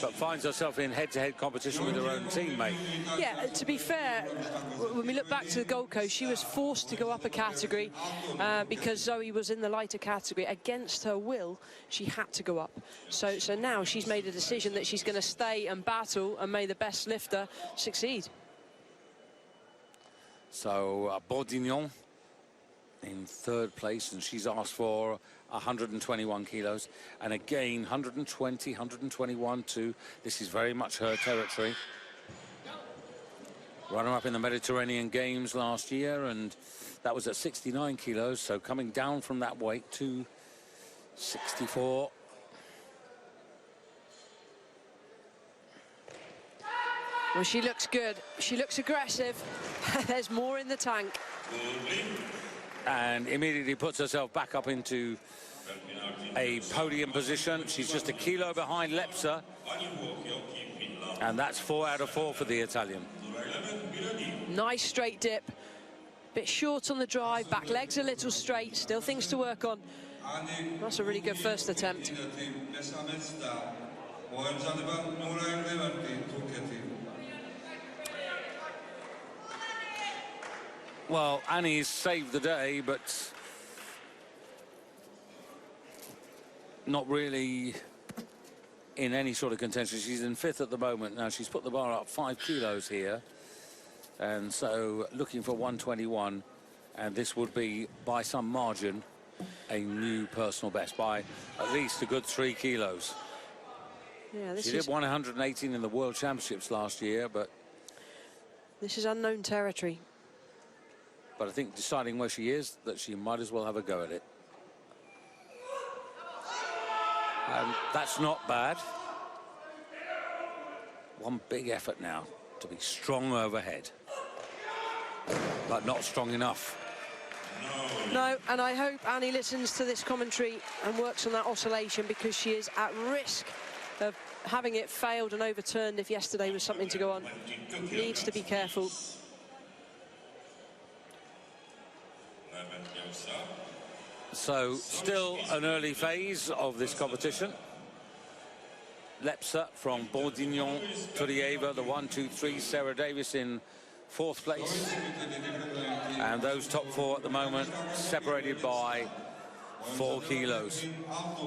but finds herself in head-to-head competition with her own teammate. Yeah, to be fair, when we look back to the Gold Coast, she was forced to go up a category because Zoe was in the lighter category. Against her will, she had to go up. So now she's made a decision that she's going to stay and battle, and may the best lifter succeed. So Bourdignon in third place, and she's asked for 121 kilos, and again 120, 121 too. This is very much her territory. Runner-up in the Mediterranean Games last year, and that was at 69 kilos, so coming down from that weight to 64. Well, she looks good. She looks aggressive. There's more in the tank. And immediately puts herself back up into a podium position. She's just a kilo behind Lepsa, and that's 4 out of 4 for the Italian. Nice straight dip. Bit short on the drive, back legs a little straight, still things to work on. That's a really good first attempt. Well, Annie's saved the day, but not really in any sort of contention. She's in fifth at the moment. Now, she's put the bar up 5 kilos here, and so looking for 121, and this would be, by some margin, a new personal best by at least a good 3 kilos. Yeah, she did 118 in the World Championships last year, but this is unknown territory. But I think deciding where she is, that she might as well have a go at it. And that's not bad. One big effort now to be strong overhead, but not strong enough. No, and I hope Annie listens to this commentary and works on that oscillation, because she is at risk of having it failed and overturned if yesterday was something to go on. Needs to be careful. So still an early phase of this competition. Lepsa from Bourdignon, Turieva, the 1, 2, 3, Sarah Davis in fourth place. And those top 4 at the moment separated by 4 kilos.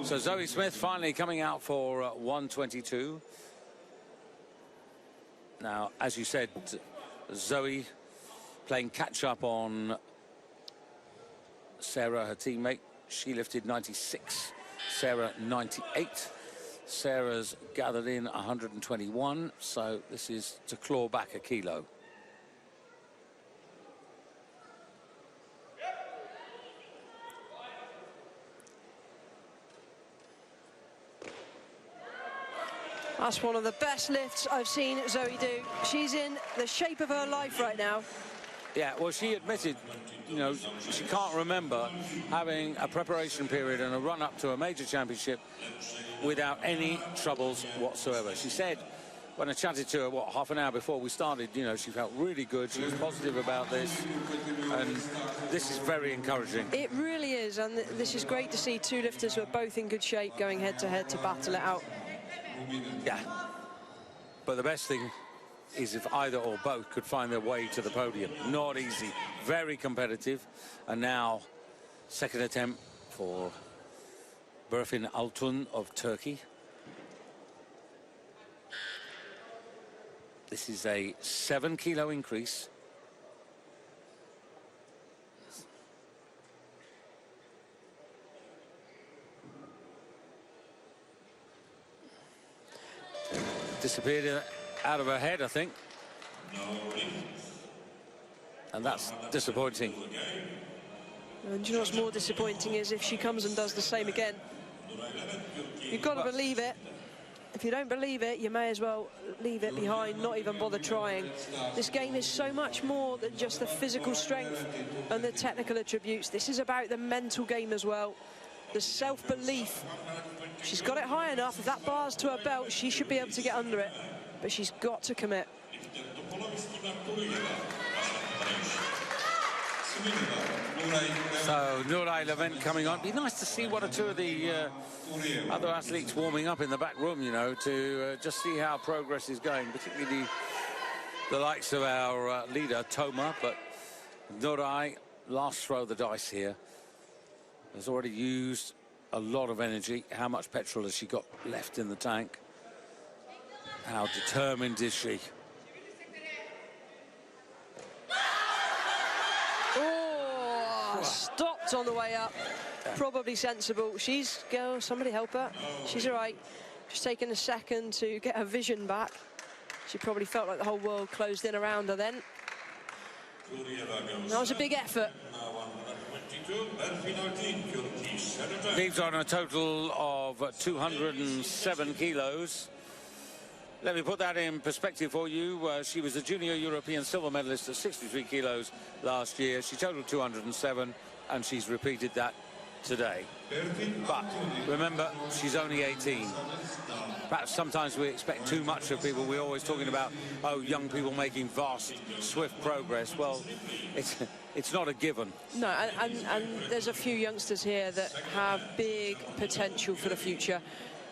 So Zoe Smith finally coming out for 122. Now, as you said, Zoe playing catch-up on Sarah, her teammate. She lifted 96, Sarah 98. Sarah's gathered in 121, so this is to claw back a kilo. That's one of the best lifts I've seen Zoe do. She's in the shape of her life right now. Yeah, well, she admitted, you know, she can't remember having a preparation period and a run-up to a major championship without any troubles whatsoever. She said, when I chatted to her, what, half an hour before we started, you know, she felt really good. She was positive about this, and this is very encouraging. It really is, and this is great to see two lifters who are both in good shape going head-to-head to battle it out. Yeah, but the best thing is if either or both could find their way to the podium. Not easy, very competitive. And now, second attempt for Berfin Altun of Turkey. This is a 7-kilo increase. Disappeared out of her head, I think. And that's disappointing. And do you know what's more disappointing is if she comes and does the same again. You've got to believe it. If you don't believe it, you may as well leave it behind, not even bother trying. This game is so much more than just the physical strength and the technical attributes. This is about the mental game as well. The self-belief. She's got it high enough. If that bar's to her belt, she should be able to get under it. But she's got to commit. So Nuray Levent coming on. Be nice to see one or two of the other athletes warming up in the back room, you know, to just see how progress is going, particularly the likes of our leader, Toma. But Nuray, last throw of the dice here, has already used a lot of energy. How much petrol has she got left in the tank? How determined is she? Oh, stopped on the way up. Probably sensible. She's, somebody help her. She's all right. Just taking a second to get her vision back. She probably felt like the whole world closed in around her then. That was a big effort. Leaves on a total of 207 kilos. Let me put that in perspective for you. She was a junior European silver medalist at 63 kilos last year. She totaled 207, and she's repeated that today. But remember, she's only 18. Perhaps sometimes we expect too much of people. We're always talking about, oh, young people making vast, swift progress. Well, it's not a given. No, and there's a few youngsters here that have big potential for the future.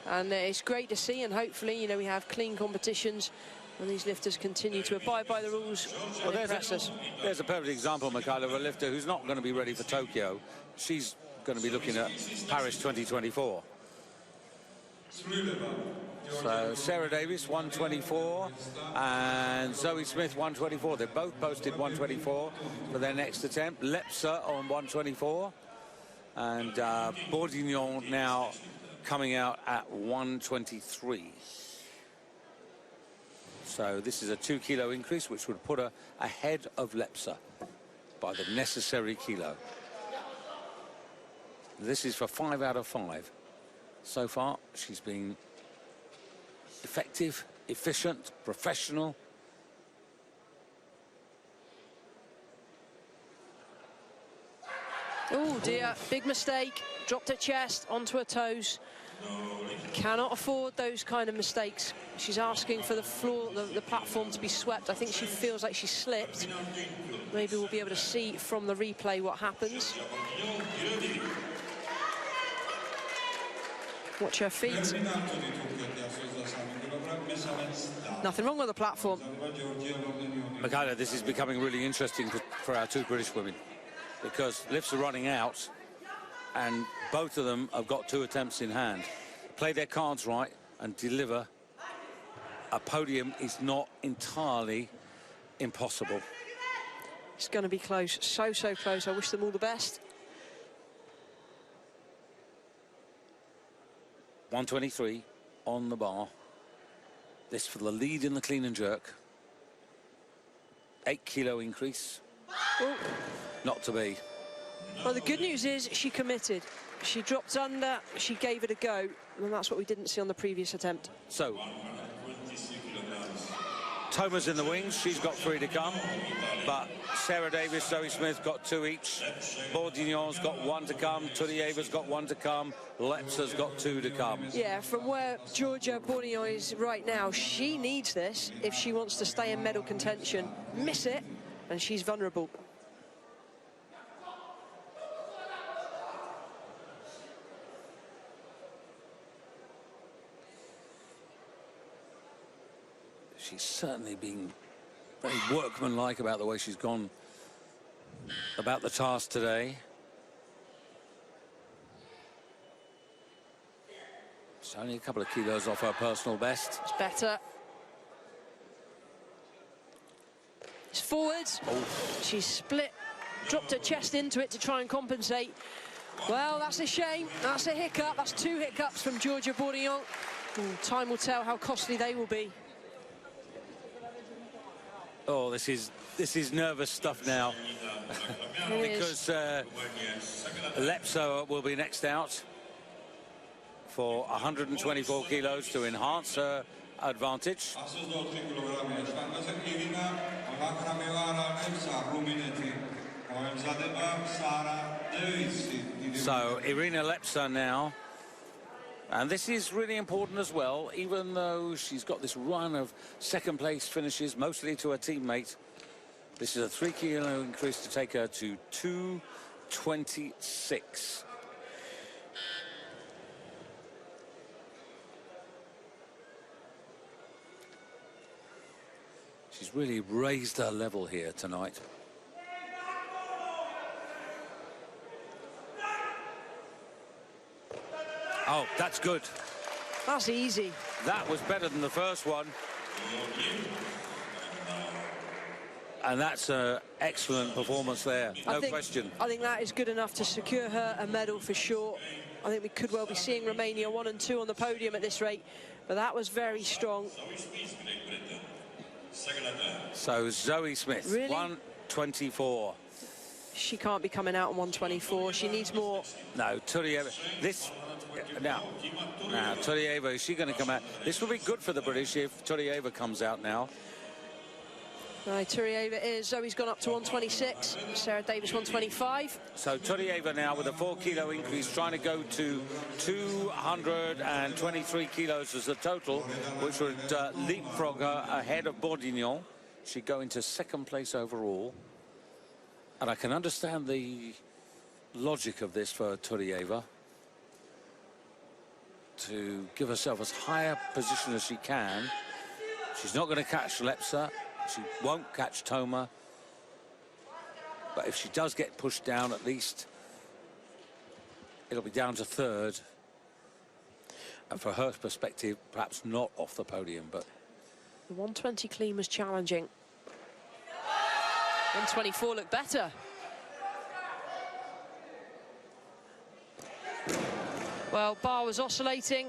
And it's great to see, and hopefully, you know, we have clean competitions and these lifters continue to abide by the rules and impress us. There's a perfect example, Michaela, of a lifter who's not going to be ready for Tokyo. She's going to be looking at Paris 2024. So Sarah Davis 124 and Zoe Smith 124. They both posted 124 for their next attempt. Lepsa on 124 and Bourdignon now coming out at 123. So this is a 2-kilo increase, which would put her ahead of Lepsa by the necessary kilo. This is for 5 out of 5. So far, she's been effective, efficient, professional. Oh dear, big mistake. Dropped her chest onto her toes. Cannot afford those kind of mistakes. She's asking for the floor, the platform to be swept. I think she feels like she slipped. Maybe we'll be able to see from the replay what happens. Watch her feet. Nothing wrong with the platform. Michaela, this is becoming really interesting for our two British women, because lifts are running out and both of them have got 2 attempts in hand. Play their cards right and deliver. A podium is not entirely impossible. It's going to be close, so close. I wish them all the best. 123. on the bar. This for the lead in the clean and jerk. 8 kilo increase. Ooh. Not to be. Well, the good news is she committed. She dropped under, she gave it a go, and that's what we didn't see on the previous attempt. So, Toma's in the wings, she's got 3 to come, but Sarah Davis, Zoe Smith got 2 each. Bourdignon's got 1 to come, Turieva's got 1 to come, Lepsa's got 2 to come. Yeah, from where Georgia Bourdignon is right now, she needs this if she wants to stay in medal contention. Miss it, and she's vulnerable. She's certainly been very workmanlike about the way she's gone about the task today. It's only a couple of kilos off her personal best. It's better. It's forwards. Oh. She's split, dropped her chest into it to try and compensate. Well, that's a shame. That's a hiccup. That's 2 hiccups from Georgia Bourdignon. Time will tell how costly they will be. Oh, this is nervous stuff now. Because Lepsa will be next out for 124 kilos to enhance her advantage. So Irina Lepsa now. And this is really important as well, even though she's got this run of second place finishes, mostly to her teammate. This is a 3 kilo increase to take her to 226. She's really raised her level here tonight. Oh, that's good. That's easy. That was better than the first one. And that's an excellent performance there, no question. I think that is good enough to secure her a medal for sure. I think we could well be seeing Romania 1 and 2 on the podium at this rate, but that was very strong. So Zoe Smith, really? 124. She can't be coming out on 124. She needs more. No, Turieva. This now Turieva, is she going to come out? This will be good for the British if Turieva comes out now. Right, Turieva is. Zoe's gone up to 126. Sarah Davis 125. So Turieva now with a 4 kilo increase, trying to go to 223 kilos as the total, which would leapfrog her ahead of Bourdignon. She'd go into second place overall. And I can understand the logic of this for Turieva, to give herself as high a position as she can. She's not going to catch Lepsa. She won't catch Toma. But if she does get pushed down, at least it'll be down to 3rd. And for her perspective, perhaps not off the podium, but... The 120 clean was challenging. 124 looked better. Well, bar was oscillating,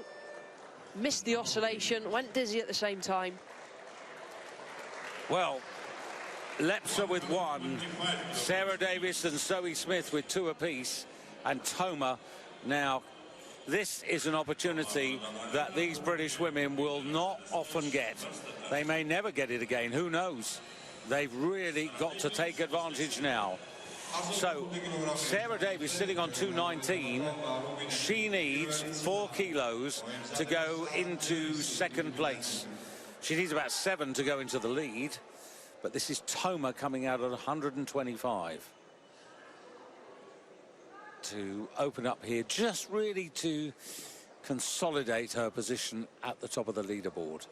missed the oscillation, went dizzy at the same time. Well, Lepsa with 1, Sarah Davis and Zoe Smith with 2 apiece, and Toma now. This is an opportunity that these British women will not often get. They may never get it again, who knows? They've really got to take advantage now. So Sarah Davis sitting on 219. She needs 4 kilos to go into second place. She needs about 7 to go into the lead. But this is Toma coming out at 125. To open up here, just really to consolidate her position at the top of the leaderboard.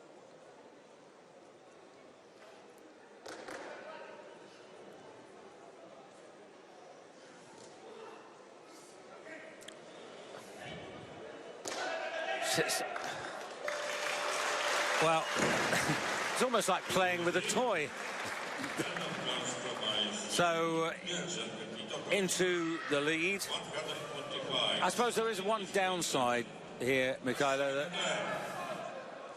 Well, it's almost like playing with a toy. So into the lead. I suppose there is one downside here, Michaela, that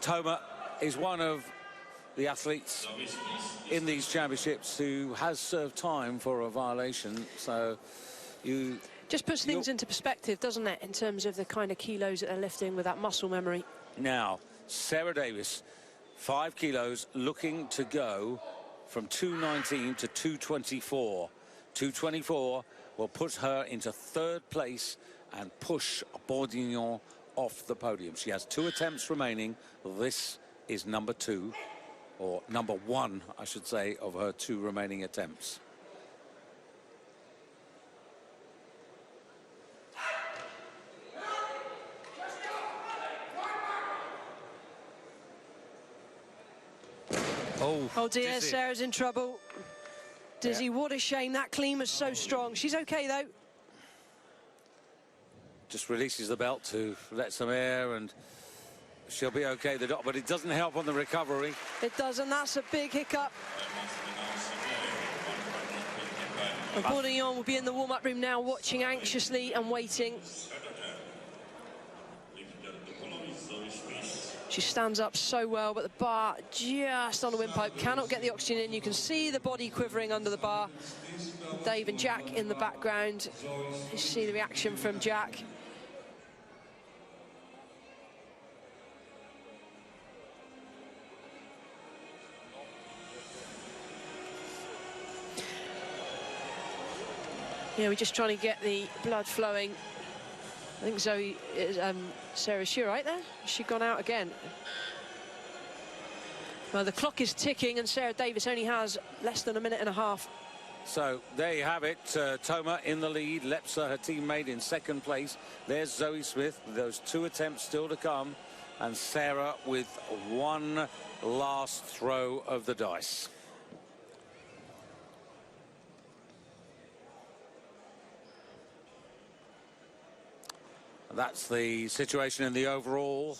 Toma is one of the athletes in these championships who has served time for a violation. So you just puts things into perspective, doesn't it, in terms of the kind of kilos that they're lifting with that muscle memory. Now, Sarah Davis, 5 kilos, looking to go from 219 to 224. 224 will put her into 3rd place and push Bourdignon off the podium. She has 2 attempts remaining. This is number 2, or number 1, I should say, of her 2 remaining attempts. Oh dear, Dizzy. Sarah's in trouble. Dizzy, Yeah. what a shame. That clean was so strong. She's okay, though. Just releases the belt to let some air, and she'll be okay, the doc, but it doesn't help on the recovery. It does, and that's a big hiccup. And Bourdignon will be in the warm-up room now, watching anxiously and waiting. She stands up so well, but the bar just on the windpipe, cannot get the oxygen in. You can see the body quivering under the bar. Dave and Jack in the background. You see the reaction from Jack. Yeah, we're just trying to get the blood flowing. I think Zoe is, Sarah, is she right there? Has she gone out again? Well, the clock is ticking, and Sarah Davis only has less than a minute and a half. So there you have it. Toma in the lead. Lepsa, her teammate, in 2nd place. There's Zoe Smith. Those 2 attempts still to come. And Sarah with 1 last throw of the dice. That's the situation in the overall.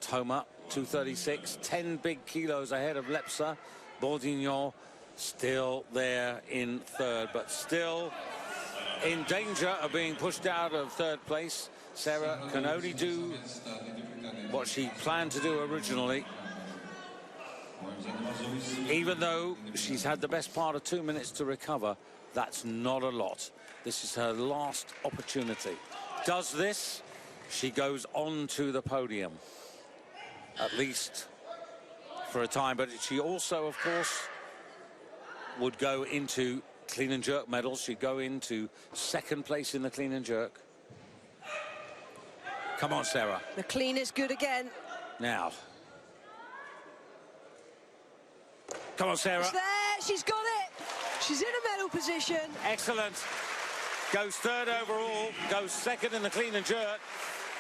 Toma, 236, 10 big kilos ahead of Lepsa. Bourdignon still there in 3rd, but still in danger of being pushed out of 3rd place. Sarah can only do what she planned to do originally. Even though she's had the best part of 2 minutes to recover, that's not a lot. This is her last opportunity. Does this, she goes on to the podium, at least for a time. But she also, of course, would go into clean and jerk medals. She'd go into 2nd place in the clean and jerk. Come on, Sarah. The clean is good again. Now. Come on, Sarah. It's there, she's got it. She's in a medal position. Excellent. Goes 3rd overall, goes 2nd in the clean and jerk.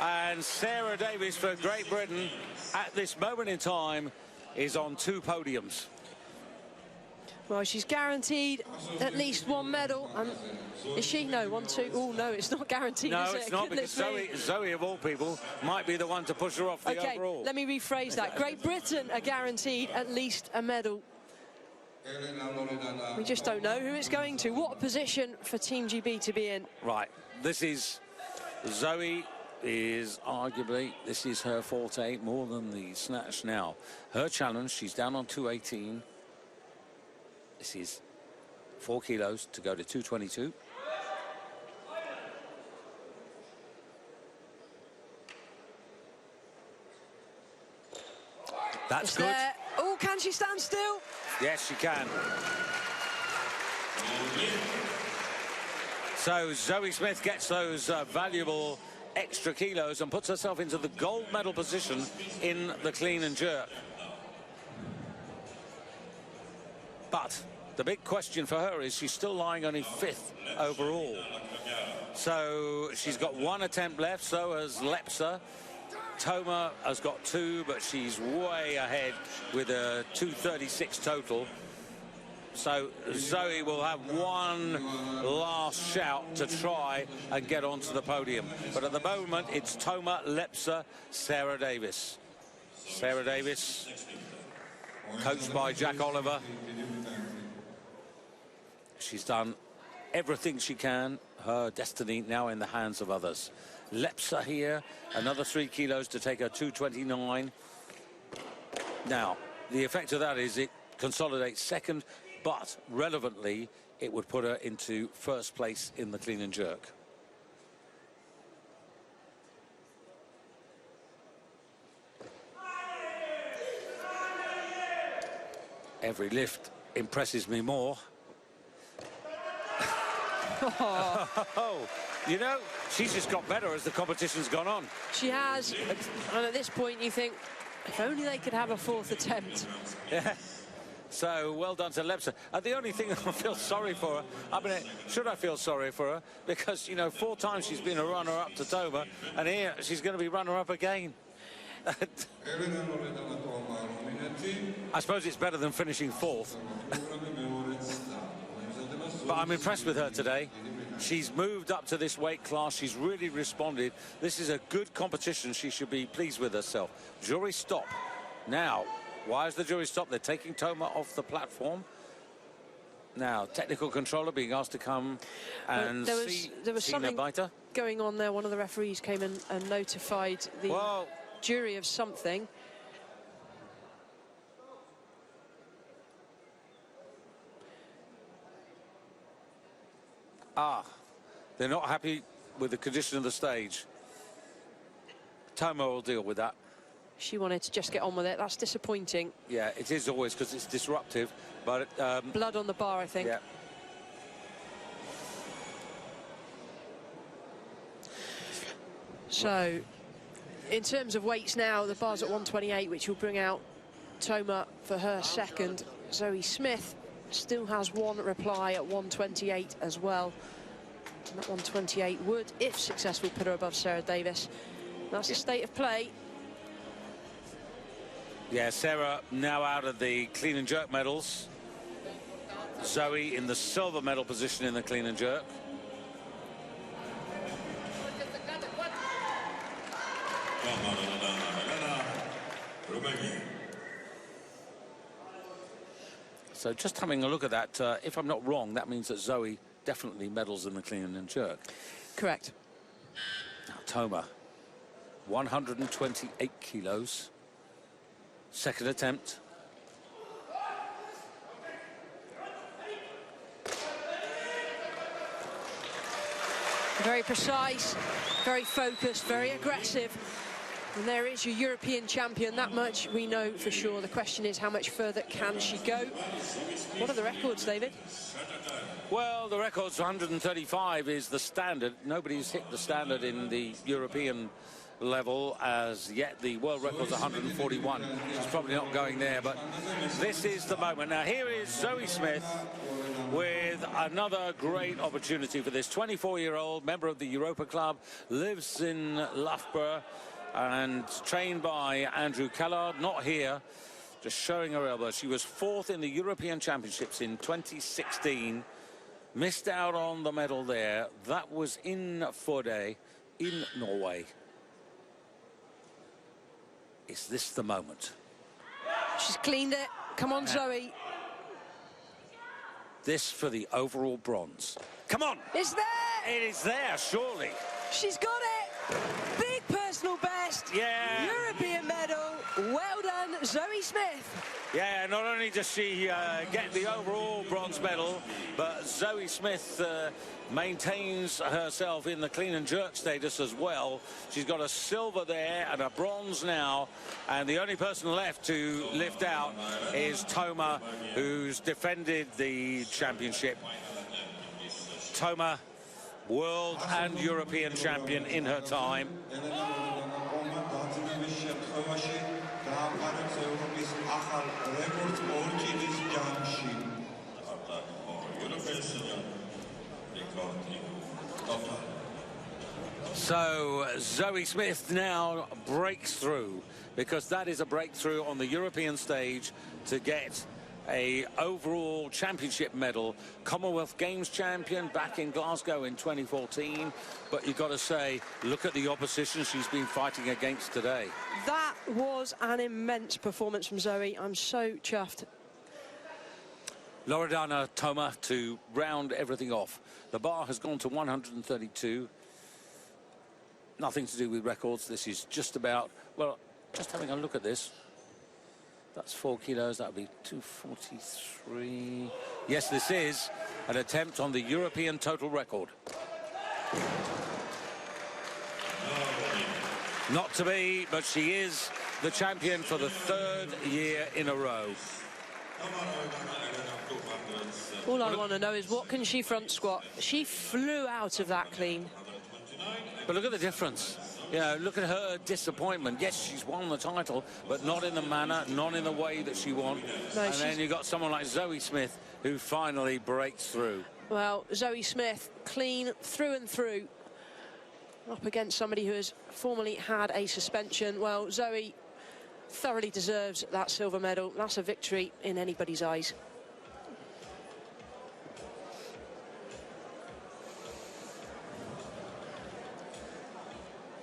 And Sarah Davis for Great Britain at this moment in time is on 2 podiums. Well, she's guaranteed at least 1 medal. Is she? No, 1, 2. Oh, no, it's not guaranteed, No, is it? it's not, because Zoe, of all people, might be the one to push her off the overall. Let me rephrase that. Great Britain are guaranteed at least a medal. We just don't know who it's going to. What a position for Team GB to be in. Right, this is Zoe is arguably, this is her forte more than the snatch now. Her challenge, she's down on 218. This is 4 kilos to go to 222. That's good. There. Oh, can she stand still? Yes, she can. So Zoe Smith gets those valuable extra kilos and puts herself into the gold medal position in the clean and jerk. But the big question for her is she's still lying only 5th overall. So she's got 1 attempt left, so has Lepsa. Toma has got 2, but she's way ahead with a 236 total. So Zoe will have 1 last shout to try and get onto the podium. But at the moment, it's Toma, Lepsa, Sarah Davis. Sarah Davis, coached by Jack Oliver. She's done everything she can. Her destiny now in the hands of others. Lepsa here, another 3 kilos to take her 229. Now, the effect of that is it consolidates second, but relevantly, it would put her into first place in the clean and jerk. Every lift impresses me more. Oh, you know, she's just got better as the competition's gone on. She has, and at this point you think, if only they could have a fourth attempt. Yeah. So, well done to Lebser. And the only thing I feel sorry for her, I mean, should I feel sorry for her? Because, you know, 4 times she's been a runner-up to Toma, and here she's going to be runner-up again. I suppose it's better than finishing 4th. But I'm impressed with her today. She's moved up to this weight class. She's really responded. This is a good competition. She should be pleased with herself. Jury stop. Now, why is the jury stop? They're taking Toma off the platform. Now, technical controller being asked to come and there was something going on there. One of the referees came in and notified the jury of something. They're not happy with the condition of the stage. Toma will deal with that. She wanted to just get on with it. That's disappointing. Yeah, it is always because it's disruptive. But blood on the bar, I think. Yeah. So, in terms of weights now, the bar's at 128, which will bring out Toma for her second. Zoe Smith still has one reply at 128 as well. And that 128 would, if successful, put her above Sarah Davis. That's the state of play. Yeah, Sarah now out of the clean and jerk medals. Zoe in the silver medal position in the clean and jerk. So just having a look at that, if I'm not wrong, that means that Zoe definitely medals in the clean and jerk. Correct. Now, Toma, 128 kilos. Second attempt. Very precise, very focused, very aggressive. And there is your European champion. That much we know for sure. The question is, how much further can she go? What are the records, David? Well, the record's 135 is the standard. Nobody's hit the standard in the European level as yet. The world record's 141. She's probably not going there, but this is the moment. Now, here is Zoe Smith with another great opportunity for this 24-year-old member of the Europa Club, lives in Loughborough and trained by Andrew Callard, not here, just showing her elbow. She was 4th in the European Championships in 2016, missed out on the medal there. That was in Førde in Norway. Is this the moment? She's cleaned it. Come on, Zoe. This for the overall bronze. Come on. It's there. It is there, surely. She's got it. Big personal best. Yeah. European medal. Well done, Zoe Smith. Yeah, not only does she get the overall bronze medal, but Zoe Smith maintains herself in the clean and jerk status as well. She's got a silver there and a bronze now, and the only person left to lift out is Toma, who's defended the championship. Toma, world and European champion in her time. So Zoe Smith now breaks through, because that is a breakthrough on the European stage to get a overall championship medal. Commonwealth Games champion back in Glasgow in 2014. But you've got to say, look at the opposition she's been fighting against today. That was an immense performance from Zoe. I'm so chuffed. Loredana Toma to round everything off. The bar has gone to 132. Nothing to do with records. This is just about, well, just having a look at this. That's 4 kilos. That would be 243. Yes, this is an attempt on the European total record. Not to be, but she is the champion for the 3rd year in a row. All I want to know is, what can she front squat? She flew out of that clean. But look at the difference. You know, look at her disappointment. Yes, she's won the title, but not in the manner, not in the way that she won. No, and then you've got someone like Zoe Smith, who finally breaks through. Well, Zoe Smith, clean through and through, up against somebody who has formerly had a suspension. Well, Zoe thoroughly deserves that silver medal. That's a victory in anybody's eyes.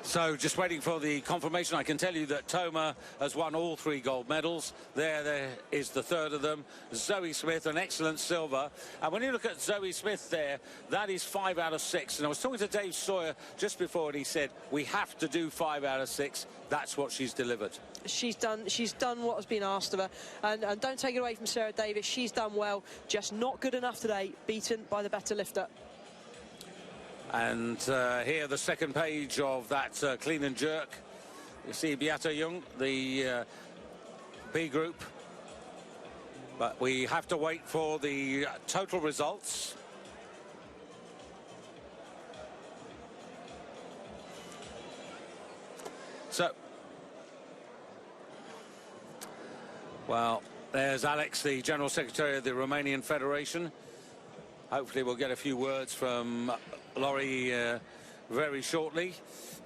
So just waiting for the confirmation. I can tell you that Toma has won all 3 gold medals. There is the 3rd of them. Zoe Smith, an excellent silver. And when you look at Zoe Smith there, that is 5 out of 6. And I was talking to Dave Sawyer just before, and he said, we have to do 5 out of 6. That's what she's delivered. She's done what has been asked of her. And don't take it away from Sarah Davis. She's done well, just not good enough today, beaten by the better lifter. And here, the 2nd page of that clean and jerk. You see Beata Jung, the B group. But we have to wait for the total results. So, well, there's Alex, the General Secretary of the Romanian Federation. Hopefully we'll get a few words from Laurie very shortly.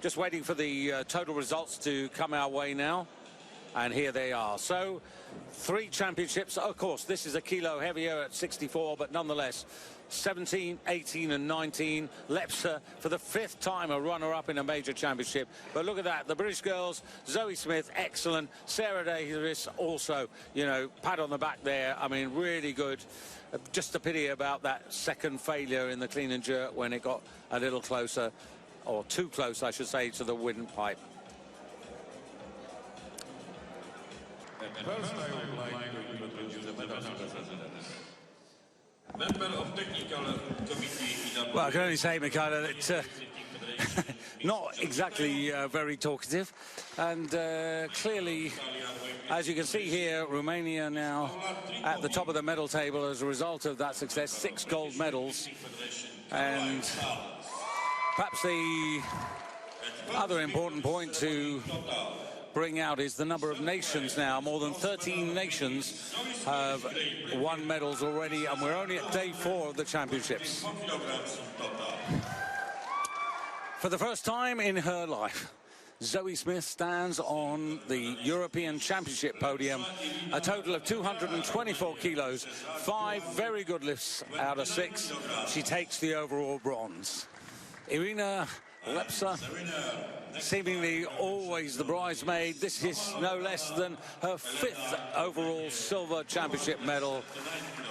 Just waiting for the total results to come our way now. And here they are. So 3 championships. Of course, this is a kilo heavier at 64, but nonetheless, 17, 18 and 19. Lepsa, for the 5th time, a runner-up in a major championship. But look at that. The British girls, Zoe Smith, excellent. Sarah Davis also, you know, pat on the back there. I mean, really good. Just a pity about that 2nd failure in the clean and jerk when it got a little closer, or too close, I should say, to the windpipe. First, I would like to introduce the members of the presidents. Member of Technical Committee. Well, I can only say, Michaela, that not exactly very talkative, and clearly, as you can see here, Romania now at the top of the medal table as a result of that success. 6 gold medals, and perhaps the other important point to bring out is the number of nations now. More than 13 nations have won medals already, and we're only at day 4 of the championships. For the first time in her life, Zoe Smith stands on the European Championship podium. A total of 224 kilos, 5 very good lifts out of 6. She takes the overall bronze. Irina Lepsa, seemingly always the bridesmaid. This is no less than her 5th overall silver championship medal.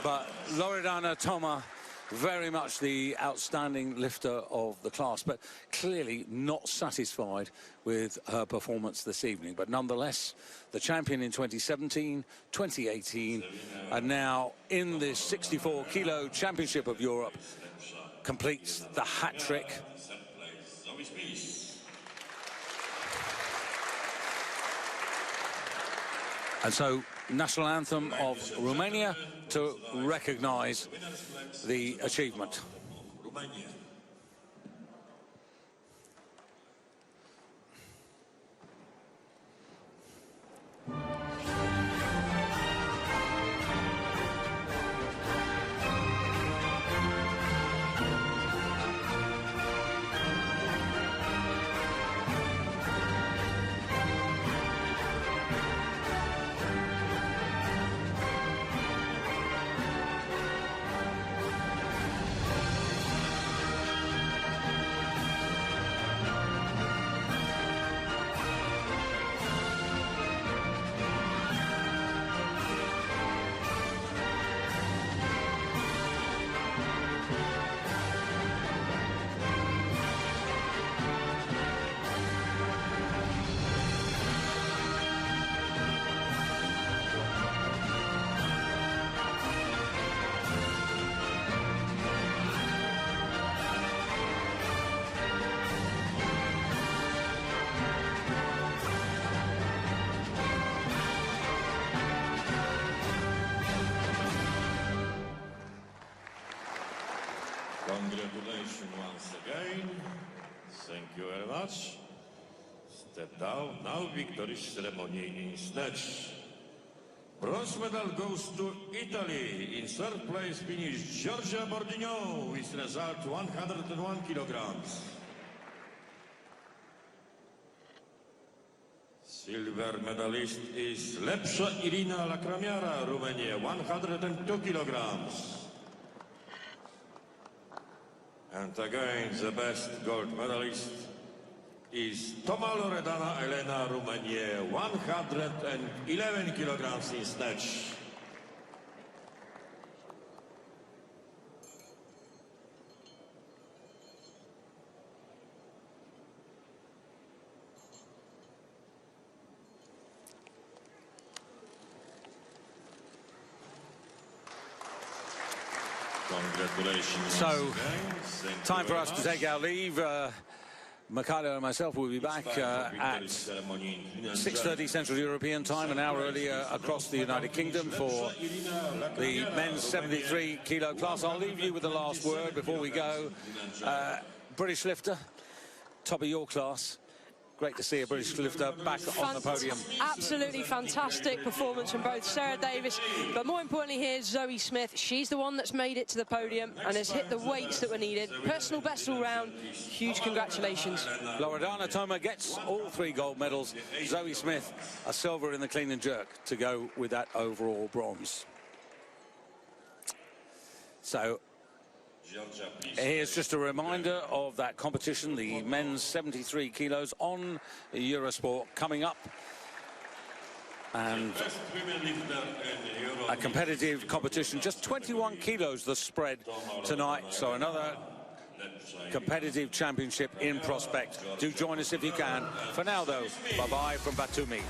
But Loredana Toma, very much the outstanding lifter of the class, but clearly not satisfied with her performance this evening. But nonetheless, the champion in 2017, 2018, and now in this 64 kilo championship of Europe, completes the hat trick. And so, national anthem of Romania to recognise the achievement. Congratulations once again. Thank you very much. Step down. Now victory ceremony in Snatch. Bronze medal goes to Italy. In third place finished Giorgia Bordignon with result 101 kilograms. Silver medalist is Lepsza Irina Lakramiara, Romania, 102 kilograms. And again, the best gold medalist is Toma Loredana Elena, Romania, 111 kilograms in snatch. Congratulations. So, time for us to take our leave. Mikhailo and myself will be back at 6:30 Central European Time, an hour earlier across the United Kingdom for the men's 73 kilo class. I'll leave you with the last word before we go. British lifter, top of your class. Great to see a British lifter back on the podium. Absolutely fantastic performance from both Sarah Davis, but more importantly here's Zoe Smith. She's the one that's made it to the podium and has hit the weights that were needed. Personal best all round. Huge congratulations. Loredana Toma gets all 3 gold medals. Zoe Smith a silver in the clean and jerk to go with that overall bronze. So here's just a reminder of that competition, the men's 73 kilos on Eurosport coming up. And a competitive competition, just 21 kilos the spread tonight. So another competitive championship in prospect. Do join us if you can. For now, though, bye-bye from Batumi.